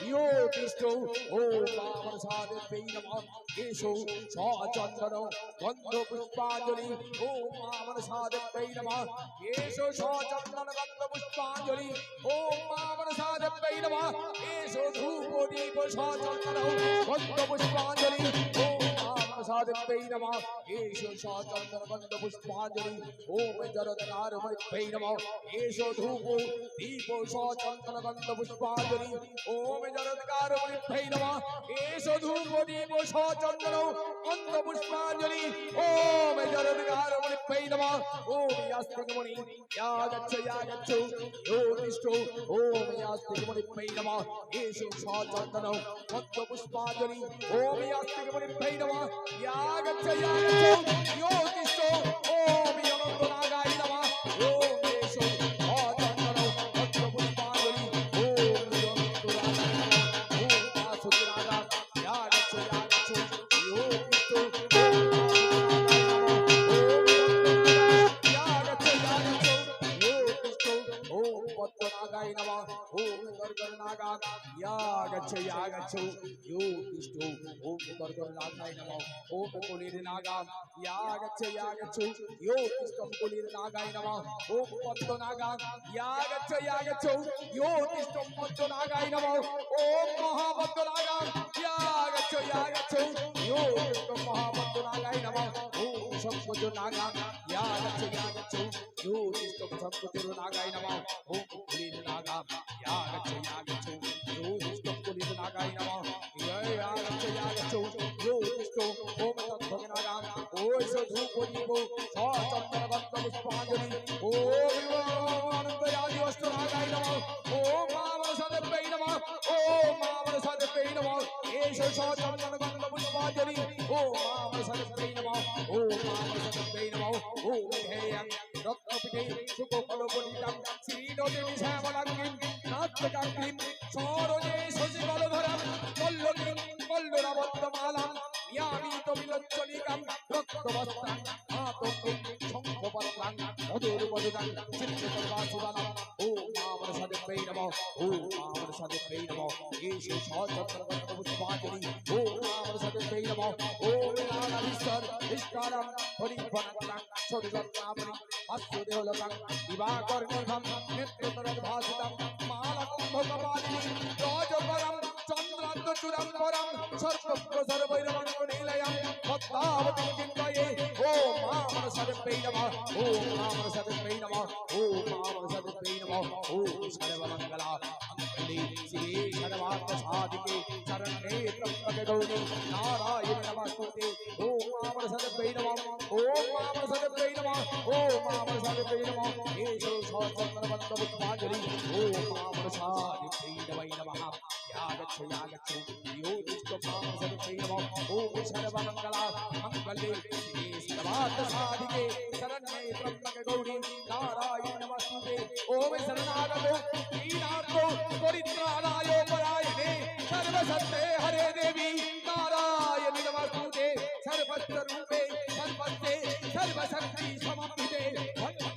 ज्योतिष्ठो। ओम मा मनसा देवी नमः। केशो सचंदन गंध पुष्पांजलि। ओम मा मनसा देवी नमः। केशो सचंदन गंध पुष्पांजलि। ओम मा मनसा देवी नमः। केशो धूप दीप सचंदन गंध पुष्पांजलि। ओम मा मनसा देवी नमः। केशो सचंदन गंध पुष्पांजलि। ओम जरत्कार मणिभ्यै नमः। केशो धूप दीप सचंदन गंध पुष्पांजलि। ओम जरत्कार मणिभ्यै नमः। केशो धूप दीप सचंदन गंध पुष्पांजलि। ओम जरत्कार मणिभ्यै नमः। ओम यास्तिक मणि यागच्छ यागच्छ योतिष्ठो। ओम यास्तिक मणिभ्यै नमः। केशो सचंदन गंध पुष्पांजलि। ओम यास्तिक मणिभ्यै नमः। यागच्छ यागच्छ योतिष्ठो। ओम यमनागाय नमः। ओम केशो सचंदन गंध पुष्पांजलि। ओम यमनागाय नमः। ओम वासुदेवाय यागच्छ यागच्छ योतिष्ठो। ओम वासुदेवाय नमः। ओम यागच्छ यागच्छ यागच्छु यो तिष्ठो ओम कर्कटनागाय नमः ओम कुलीरनागाम यागच्छु यो तिष्ठं कुलीरनागाय नमः ओम पद्मनागाम यागच्छु यो तिष्ठं पद्मनागाय नमः ओम महापद्मनागाम यागच्छु यो तिष्ठं महापद्मनागाय नमः ओम शंभुनागाम यागच्छु यो तिष्ठं शंभुनागाय नमः ओम कुलीरनागाम यागच्छु यो तिष्ठं कुलीरनागाय नमः यागच्छु यो तिष्ठो ओम तत्भगनागाम ओम सधूपदीपो सचंद्रवत्त पुष्पांजलि ओम अनंतयादि वस्त्रनागाय नमः ओम मामसदेवै नमः ओम मामसदेवै नमः एष सचंद्रवत्त पुष्पांजलि ओम मामसदेवै नमः ओम मामसदेवै नमः ओम हेयं रत्नपिटे सुखफलपटितं श्रीनदेवी श्यामलाङ्गीं नाट्यकाङ्गीं सरोजे शशिकलधरं पल्लवीं पल्लवरवत्तमालां यामितविलोचनिकां रक्तवस्त्रां आतङ्किं शङ्खपत्रां मधुरपदुदां चित्रकर्वासुदानां ॐ मामरसदेवै नमः ॐ मामरसदेवै नमः एषु सहस्रपुष्पाञ्जलि ॐ मामरसदेवै नमः ॐ नानाधीश्वर विष्कारं हरिभनन्तं सरिरत्नामणि अश्वदेवलतं दिवाकर्णिभं नेत्रतरद्भासितं मालकुम्भकपालिनी राजपरं चन्द्रान्तचूरं परं सर्वप्रसर्वैरवणनीलयं भक्तावतीं चिन्तये ॐ मामरसदेवै नमः ॐ मामरसदेवै नमः ॐ मामरसदेवै नमः ॐ सर्वमङ्गला मङ्गले शिवे सर्वार्थसाधिके शरण्ये त्र्यम्बके गौरी नारायणे नमस्तुते ॐ मामरसदेवै नमः ॐ मामरसदेवै नमः ॐ मामरसदेवै नमः एषो सहस्रवत्तपुष्पाञ्जलि ॐ मामरसदेवै नमः यागच्छु यो तिष्ठो मामरसदेवै नमः ॐ सर्वमङ्गला मङ्गले शिवे सर्वार्थसाधिके शरण्ये त्र्यम्बके गौरी नारायणे नमस्तुते ॐ शरणागतो दीनार्तो परित्राणाय परायणे सर्वसत्ते हरे देवी नारायणे नमस्तुते सर्वस्वरूपे सर्वस्ते सर्वशक्ति समन्विते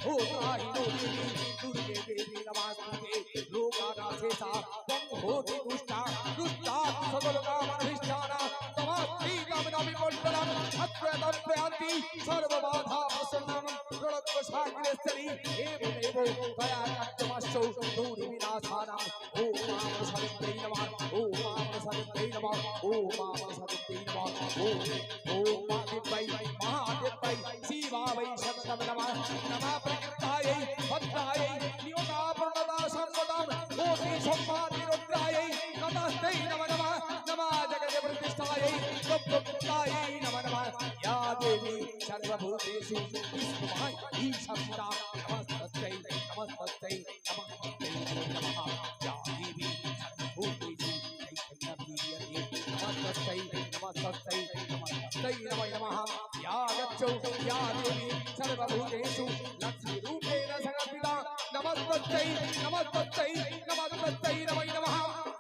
भूताहिनो देवी दुर्गे देवी नमस्तुते लोकानाशेषा त्वं होति दुष्टा दुष्टात् सकलकामनभिष्टाना तमास्ति कामनाविमण्डलम् अत्रतम्प्रयान्ति सर्वबाधा प्रसन्नं प्रणक्वशाग्रेस्तरी एवमेव तया कट्टमश्चौ दूरिविनाशानाम् ॐ मामरसदेवै नमः ॐ मामरसदेवै नमः ॐ मामरसदेवै नमः ॐ महादेवै महादेवै शिवावै शततं नमः नमः प्रकृतायै भद्रायै नियोगापूर्णदा सर्वदां कोटि सम्मानिरुद्रायै नमस्ते नमः नमः नमः जगदेवप्रतिष्ठायै त्वत्प्रकृतायै नमः नमः या देवी सर्वभूतेषु विष्णुमाय ईशप्ता नमस्तस्यै नमस्तस्यै नमस्तस्यै नमः या देवी सर्वभूतेषु चैतन्यवीर्यते नमस्तस्यै नमस्तस्यै नमस्तस्यै नमो नमः यागच्छौ या देवी सर्वभूतेषु लक्ष्मीरूपेण संस्थिता नमस्तस्यै नमस्तस्यै नमस्तस्यै नमो नमः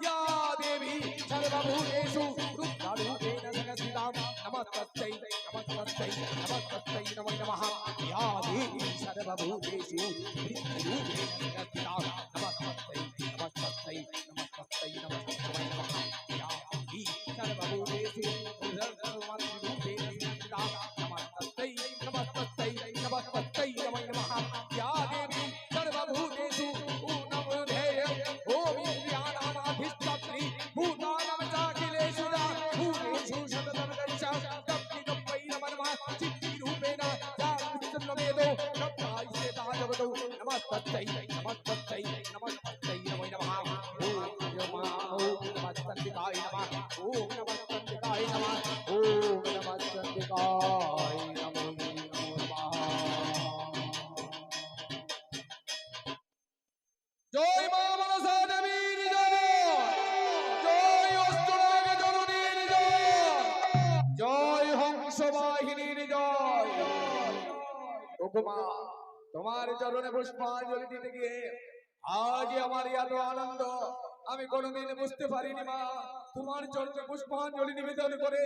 या देवी सर्वभूतेषु रुद्ररूपेण संस्थिता नमस्तस्यै नमस्तस्यै नमस्तस्यै नमो नमः या देवी सर्वभूतेषु वृत्तिरूपेण संस्थिता नमस्तस्यै नमस्तस्यै नमस्तस्यै नमस्तस्यै नमः या देवी सर्वभूतेषु रुद्ररूपेण संस्थिता नमस्तस्यै नमस्तस्यै नमस्तस्यै नमो नमः या देवी सर्वभूतेषु ऊर्ध्वमूर्धेयं ॐ इन्द्रियाणामधिष्ठात्री भूतानां चाखिलेषु भूतेषु शततं गच्छ तप्तिगप्पै नमो नमः चित्तिरूपेण जागृतमेदो नमस्ते जगतो नमस्तस्यै नमस्तस्यै नमस्तस्यै नमो नमः ॐ नमस्तस्यै नमः ॐ नमस्तस्यै नमः ॐ नमस्तस्यै नमो नमः জয় মা মনসা দেবীর জয় অষ্টনাগ জননীর জয় হংস বাহিনীর জয় ওগো মা তোমার চরণে পুষ্পাঞ্জলি দিতে গিয়ে আজ আমার এত আনন্দ আমি কোনোদিন বুঝতে পারিনি মা তোমার চরণে পুষ্পাঞ্জলি নিবেদন করে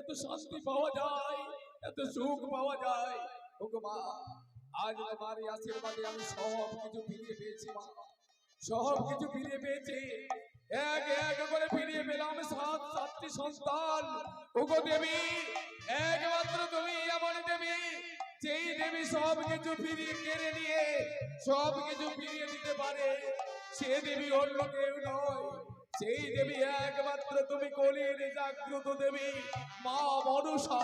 এত শান্তি পাওয়া যায় এত সুখ পাওয়া যায় ওগো মা আজ তোমার এই আশীর্বাদে আমি সব কিছু ফিরে পেয়েছি মা সব কিছু ফিরে পেয়েছি এক এক করে ফিরিয়ে পেলাম সাতটি সন্তান। ওগো দেবী, একমাত্র তুমি এমন দেবী, যেই দেবী সব কিছু ফিরিয়ে কেড়ে নিয়ে সব কিছু ফিরিয়ে দিতে পারে। সে দেবী অন্য কেউ নয়, সেই দেবী একমাত্র তুমি কলির জাগ্রত দেবী মা মনসা।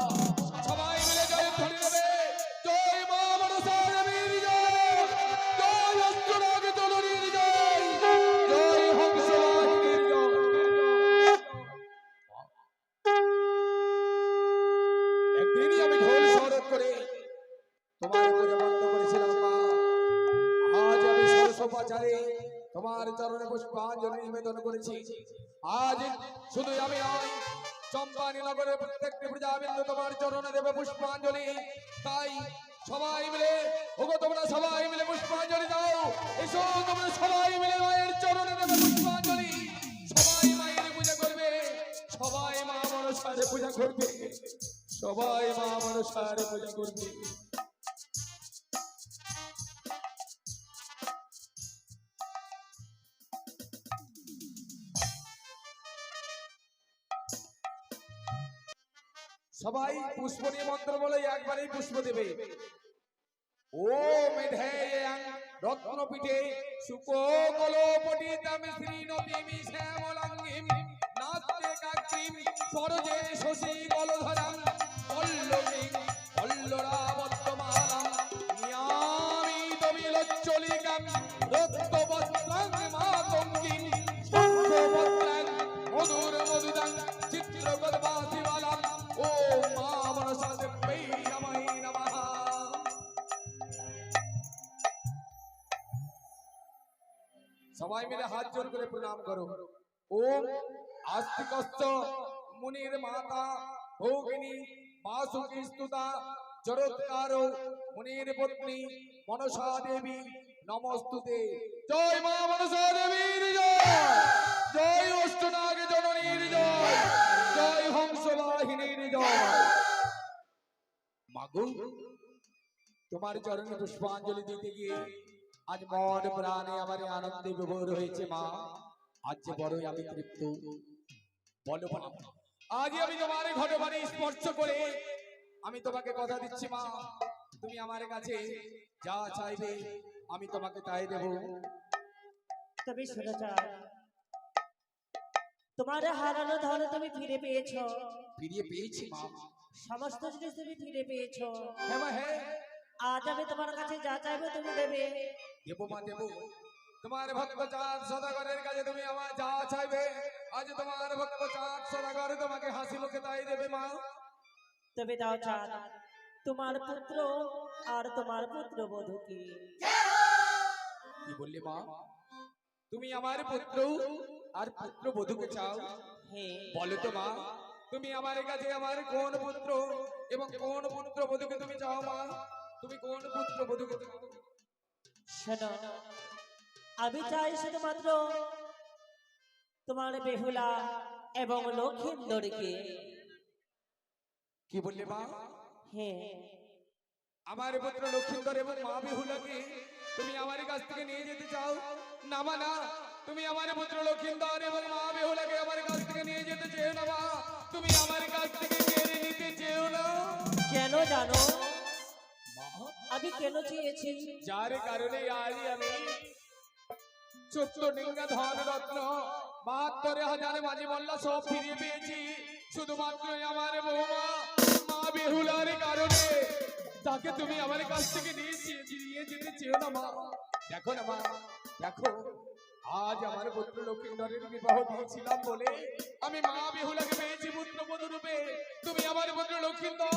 সবাই মিলে জয় ধ্বনি দেবে, জয় মা মনসা দেবীর জয়, জয় অষ্টনাগ জননীর জয়, জয় হংসবাহিনীর জয়। একদিনই আমি ঢোল শরৎ করে তোমার উপরে বন্ধ করেছিলাম মা। আজ আমি ষোড়শোপচারে তোমার চরণে পুষ্পাঞ্জলি নিবেদন করেছি। আজ শুধু আমি নয়, চম্পানী নগরের প্রত্যেকটি প্রজাবিন্দু তোমার চরণে দেবে পুষ্পাঞ্জলি। তাই সবাই মিলে, ওগো তোমরা সবাই মিলে পুষ্পাঞ্জলি দাও। এসো তোমরা সবাই মিলে মায়ের চরণে দেবে পুষ্পাঞ্জলি। সবাই মায়ের পূজা করবে, সবাই মা মনসার পূজা করবে, সবাই মা মনসার পূজা করবে। সবাই পুষ্প নিয়ে মন্ত্র বলে একবারেই পুষ্প দেবে। ও মেধেয়ং রত্নপীঠে সুকোকলোপটিতম শ্রীনতিমি শ্যামলাঙ্গিম নাস্তে কাক্ষিম সরজে শশী গলধরম পল্লবীং পল্লরাবত্তমালাম নিয়ামিত বিলচ্চলিকাম রক্তবস্ত্রাং মাতঙ্গিম শঙ্খপত্রাং মধুর মধুদাং চিত্রগদ্বাসিবালাম। ও মা মনসা দেবী নমঃ নমঃ। সবাই মিলে হাত জোর করে প্রণাম করো। ওম আস্তিকস্ত মুনির মাতা ভোগিনী বাসুকি স্তুতা জরৎকারো মুনির পত্নী মনসা দেবী নমস্তুতে। জয় মা মনসা দেবীর জয়, জয় অষ্টনাগ জননীর জয়, জয় হংসবাহিনীর জয়। মাগো, তোমার চরণে পুষ্পাঞ্জলি দিতে গিয়ে আজ মন প্রাণে আমার আনন্দে বিভোর হয়েছে মা। আজ যে বড়ই আমি তৃপ্ত, বলো না। আজ আমি তোমার ঘটবাড়ি স্পর্শ করে আমি তোমাকে কথা দিচ্ছি মা, তুমি আমার কাছে যা চাইবে আমি তোমাকে তাই দেব। তবে শুনে যাও, তোমার হারানো ধন তুমি ফিরে পেয়েছো, ফিরিয়ে পেয়েছি মা। সমস্ত জিনিস তুমি ফিরে পেয়েছো। হ্যাঁ মা হ্যাঁ, আজ আমি তোমার কাছে যা চাইবো তুমি দেবে। দেবো মা দেবো। তোমার ভক্ত চাঁদ সদাগরের কাছে তুমি আমার যা চাইবে, আজ তোমার ভক্ত চাঁদ সদাগর তোমাকে হাসি মুখে তাই দেবে মা। তবে দাও চাঁদ, তোমার পুত্র আর তোমার পুত্র বধূকে। কি বললি মা? তুমি আমার পুত্র আর পুত্র বধূকে চাও? হ্যাঁ, বলো তো মা, তুমি আমার কাছে আমার কোন পুত্র এবং কোন পুত্র বধূকে তুমি চাও মা? তুমি কোন পুত্র বধূকে চাও? শোনো, আমি চাই শুধুমাত্র তোমার বেহুলা এবং লক্ষিন্দরকে। কি বললি মা? হ্যাঁ, আমার পুত্র লক্ষিন্দর এবং মা বেহুলাকে তুমি আমার কাছ থেকে নিয়ে যেতে চাও? না মা না, তুমি আমার পুত্র লক্ষিন্দর এবং মা বেহুলাকে আমার কাছ থেকে নিয়ে যেতে চেও না মা। তুমি আমার কাছ থেকে কেড়ে নিতে চেও না। কেন জানো আমি কেন চেয়েছি? যার কারণে আজ আমি 14 ডিঙ্গা ধন রত্ন 72,000 মাঝি মোল্লা সব ফিরিয়ে পেয়েছি, শুধুমাত্র আমার বৌমা মা বেহুলার কারণে, তাকে তুমি আমার কাছ থেকে নিয়ে যেতে চেও না মা। দেখো না মা, দেখো আজ আমার পুত্র লক্ষিন্দরের বিবাহ দিয়েছিলাম বলে আমি মা বেহুলাকে পেয়েছি পুত্র বধূ রূপে। তুমি আমার পুত্র লক্ষিন্দর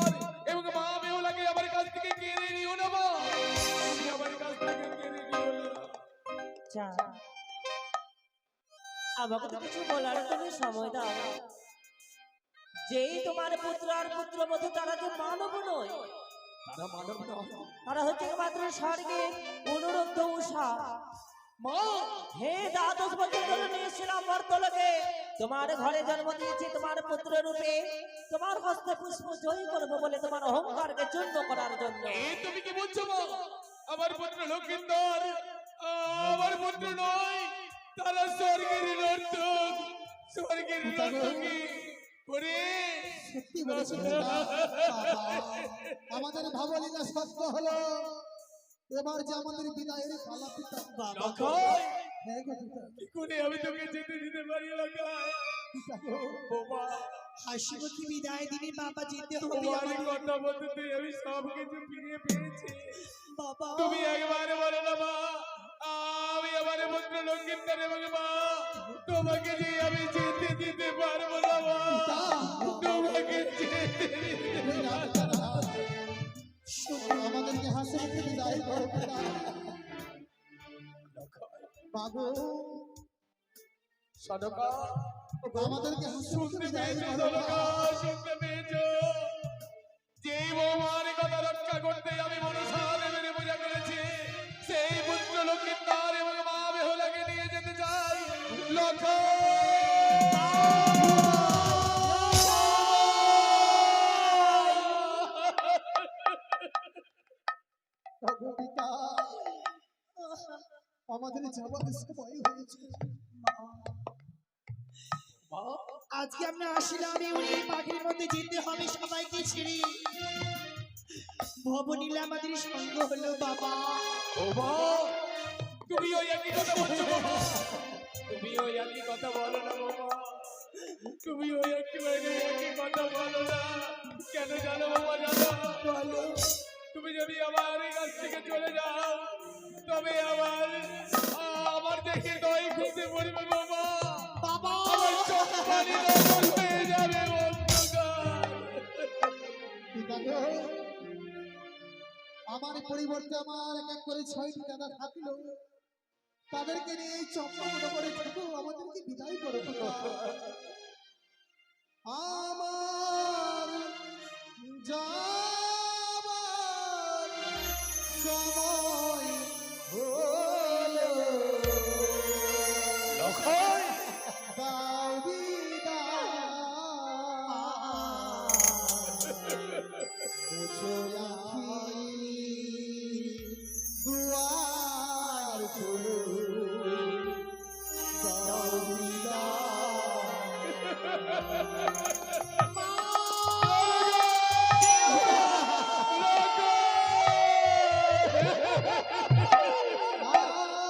এবং মা বেহুলাকে আমার কাছ থেকে কেড়ে নিও না মা, তুমি আমার কাছ থেকে কেড়ে নিও না। যা, আমাকে তো কিছু বলার তুমি সময় দাও। যেই তোমার পুত্র আর পুত্রবধূ তারা যে মানব নয়, তারা মানব নয় তারা হচ্ছে মাত্র স্বর্গে অনুরুদ্ধ উষা। মা। হে, 10 বছর ধরে নিয়েছিলাম মর্তলোকে, তোমার ঘরে জন্ম দিয়েছি তোমার পুত্র রূপে, তোমার হস্তে পুষ্প জয়ী করবো বলে তোমার অহংকারকে চূর্ণ করার জন্য। এই তুমি কি বলছো মা? আমার পুত্র লক্ষিন্দর আমার পুত্র নয়, তারা স্বর্গের নর্তক, স্বর্গের নর্তকী ওরে সত্যি বলেছেন পিতা। বাবা, আমাদের ভাবলীলা সত্য হলো, এবার যে আমাদের বিদায়ের পালা পিতা। লক্ষণ, হ্যাঁ গো পিতা। কি করে আমি তোকে যেতে দিতে পারি লক্ষণ? পিতা গো, বাবা, হাসি মুখে বিদায় দিলে বাবা যেতে হবে তোমার আমাদের। কথা বলতে আমি সব কিছু ফিরিয়ে পেয়েছি। বাবা তুমি একবারে বলো না মা, আমি আমার পুত্র লঙ্কিত এবং মা তোমাকে যে আমি যেতে দিতে পারবো না মা, তোমাকে যেতে দিতে তুমি না পিতা না। আমাদেরকে হাসি মুখে বিদায় করো পিতা। বাবু, সদকা আমাদেরকে হাসি মুখে শুনতে বিদায় পেয়েছো, করো। সদকা শুনতে পেয়েছো? যেই বৌমার কথা রক্ষা করতে আমি মনসা দেবের পূজা করেছি, সেই পুত্র লক্ষ্মীন্দর এবং মা বেহুলাকে নিয়ে যেতে চাই। বাবু পিতা, আমাদের যাবার সময় হয়েছে। আজকে আমরা আসলাম ওই পাখির মধ্যে যেতে হবে সবাইকে ছেড়ে। ভবনীলা আমাদের সঙ্গ হলো বাবা। ও মা, তুমি ওই একই কথা বলছো বাবা, তুমি ওই একই কথা বলো না বাবা, তুমি ওই একই কথা বলো না। কেন জানো বাবা, জানো বলো তুমি যদি আমার এই কাছ থেকে চলে যাও, তবে আমার দেখে দই খুঁজে পড়বে বাবা, বাবা আমার চোখ পানি নরম হয়ে যাবে অন্ধকার। পিতা গো, আমার পরিবর্তে আমার এক এক করে 6টি দাদা থাকলো, তাদেরকে নিয়ে এই চম্পা করে থেকো, আমাদেরকে বিদায় করো পিতা। আমার যাবার সময় হলো, লক্ষণ, দাও বিদায়। মুছো আখি দুয়ার খোলো, দাও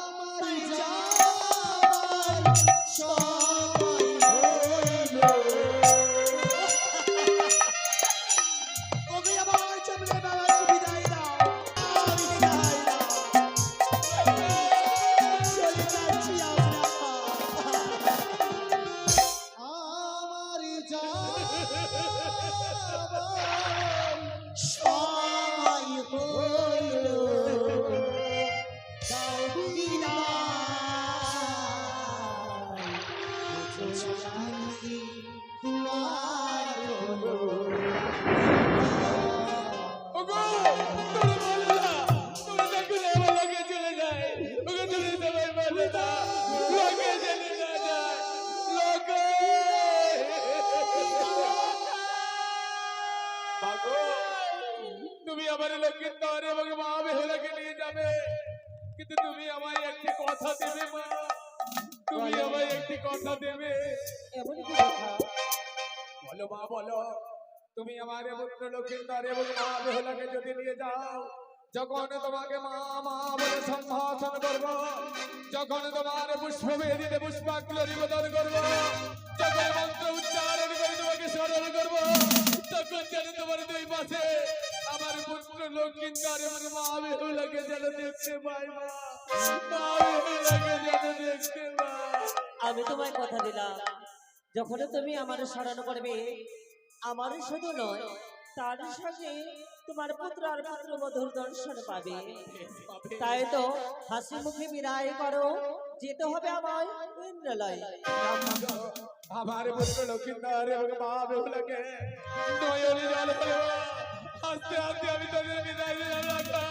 আমার যাবার সময় হলো। ওকে আবার চলে বাবা বিদায় দাও, বিদায় দাও। চলে যাচ্ছি আমরা। আমার যাবার সময় হলো, দাও বিদায়। দুয়ার খোলো। ওগো, তুমি বলো না, তুমি দেখো না আমার লোকে চলে যায়, ওকে তুমি সবাই বলো না, লোকে চলে না যায়, লোকে। মাগো, তুমি আমার লক্ষ্মীন্দর এবং মা বেহুলাকে নিয়ে যাবে, কিন্তু তুমি আমায় একটি কথা দেবে মা, তুমি আমায় একটি কথা দেবে। এমন কি কথা? বলো মা, বলো। তুমি আমার পুত্র লক্ষ্মীন্দর এবং মা বেহুলাকে যদি নিয়ে যাও, যখন তোমাকে মা মা বলে সম্ভাষণ করব, যখন তোমার পুষ্প বেদিতে পুষ্পাঞ্জলি নিবেদন করব, যখন মন্ত্র উচ্চারণ করে তোমাকে স্মরণ করব, তখন যেন তোমার দুই পাশে আমার পুত্র লক্ষ্মীন্দর এবং মা বেহুলাকে যেন দেখতে পাই মা, মা বেহুলাকে যেন দেখতে পাই। আমি তোমায় কথা দিলাম, যখন তুমি আমার স্মরণ করবে, আমার শুধু নয় তার সঙ্গে তোমার পুত্র আর পুত্রবধূর দর্শন পাবে। তাই তো হাসি মুখে বিদায় করো, যেতে হবে আমার ইন্দ্রালয়। আমার পুত্র লক্ষ্মীন্দর এবং মা বেহুলাকে নয়নে জল ফেলো, আস্তে আস্তে আমি তোদের বিদায় দিলাম।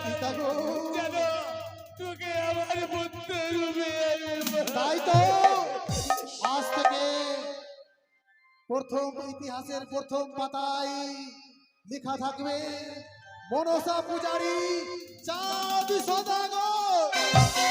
পিতা গো, যেন তোকে আমার পুত্র রূপে তাই তো আজ থেকে প্রথম ইতিহাসের প্রথম পাতায় লেখা থাকবে মনসা পূজারী চাঁদ সদাগর।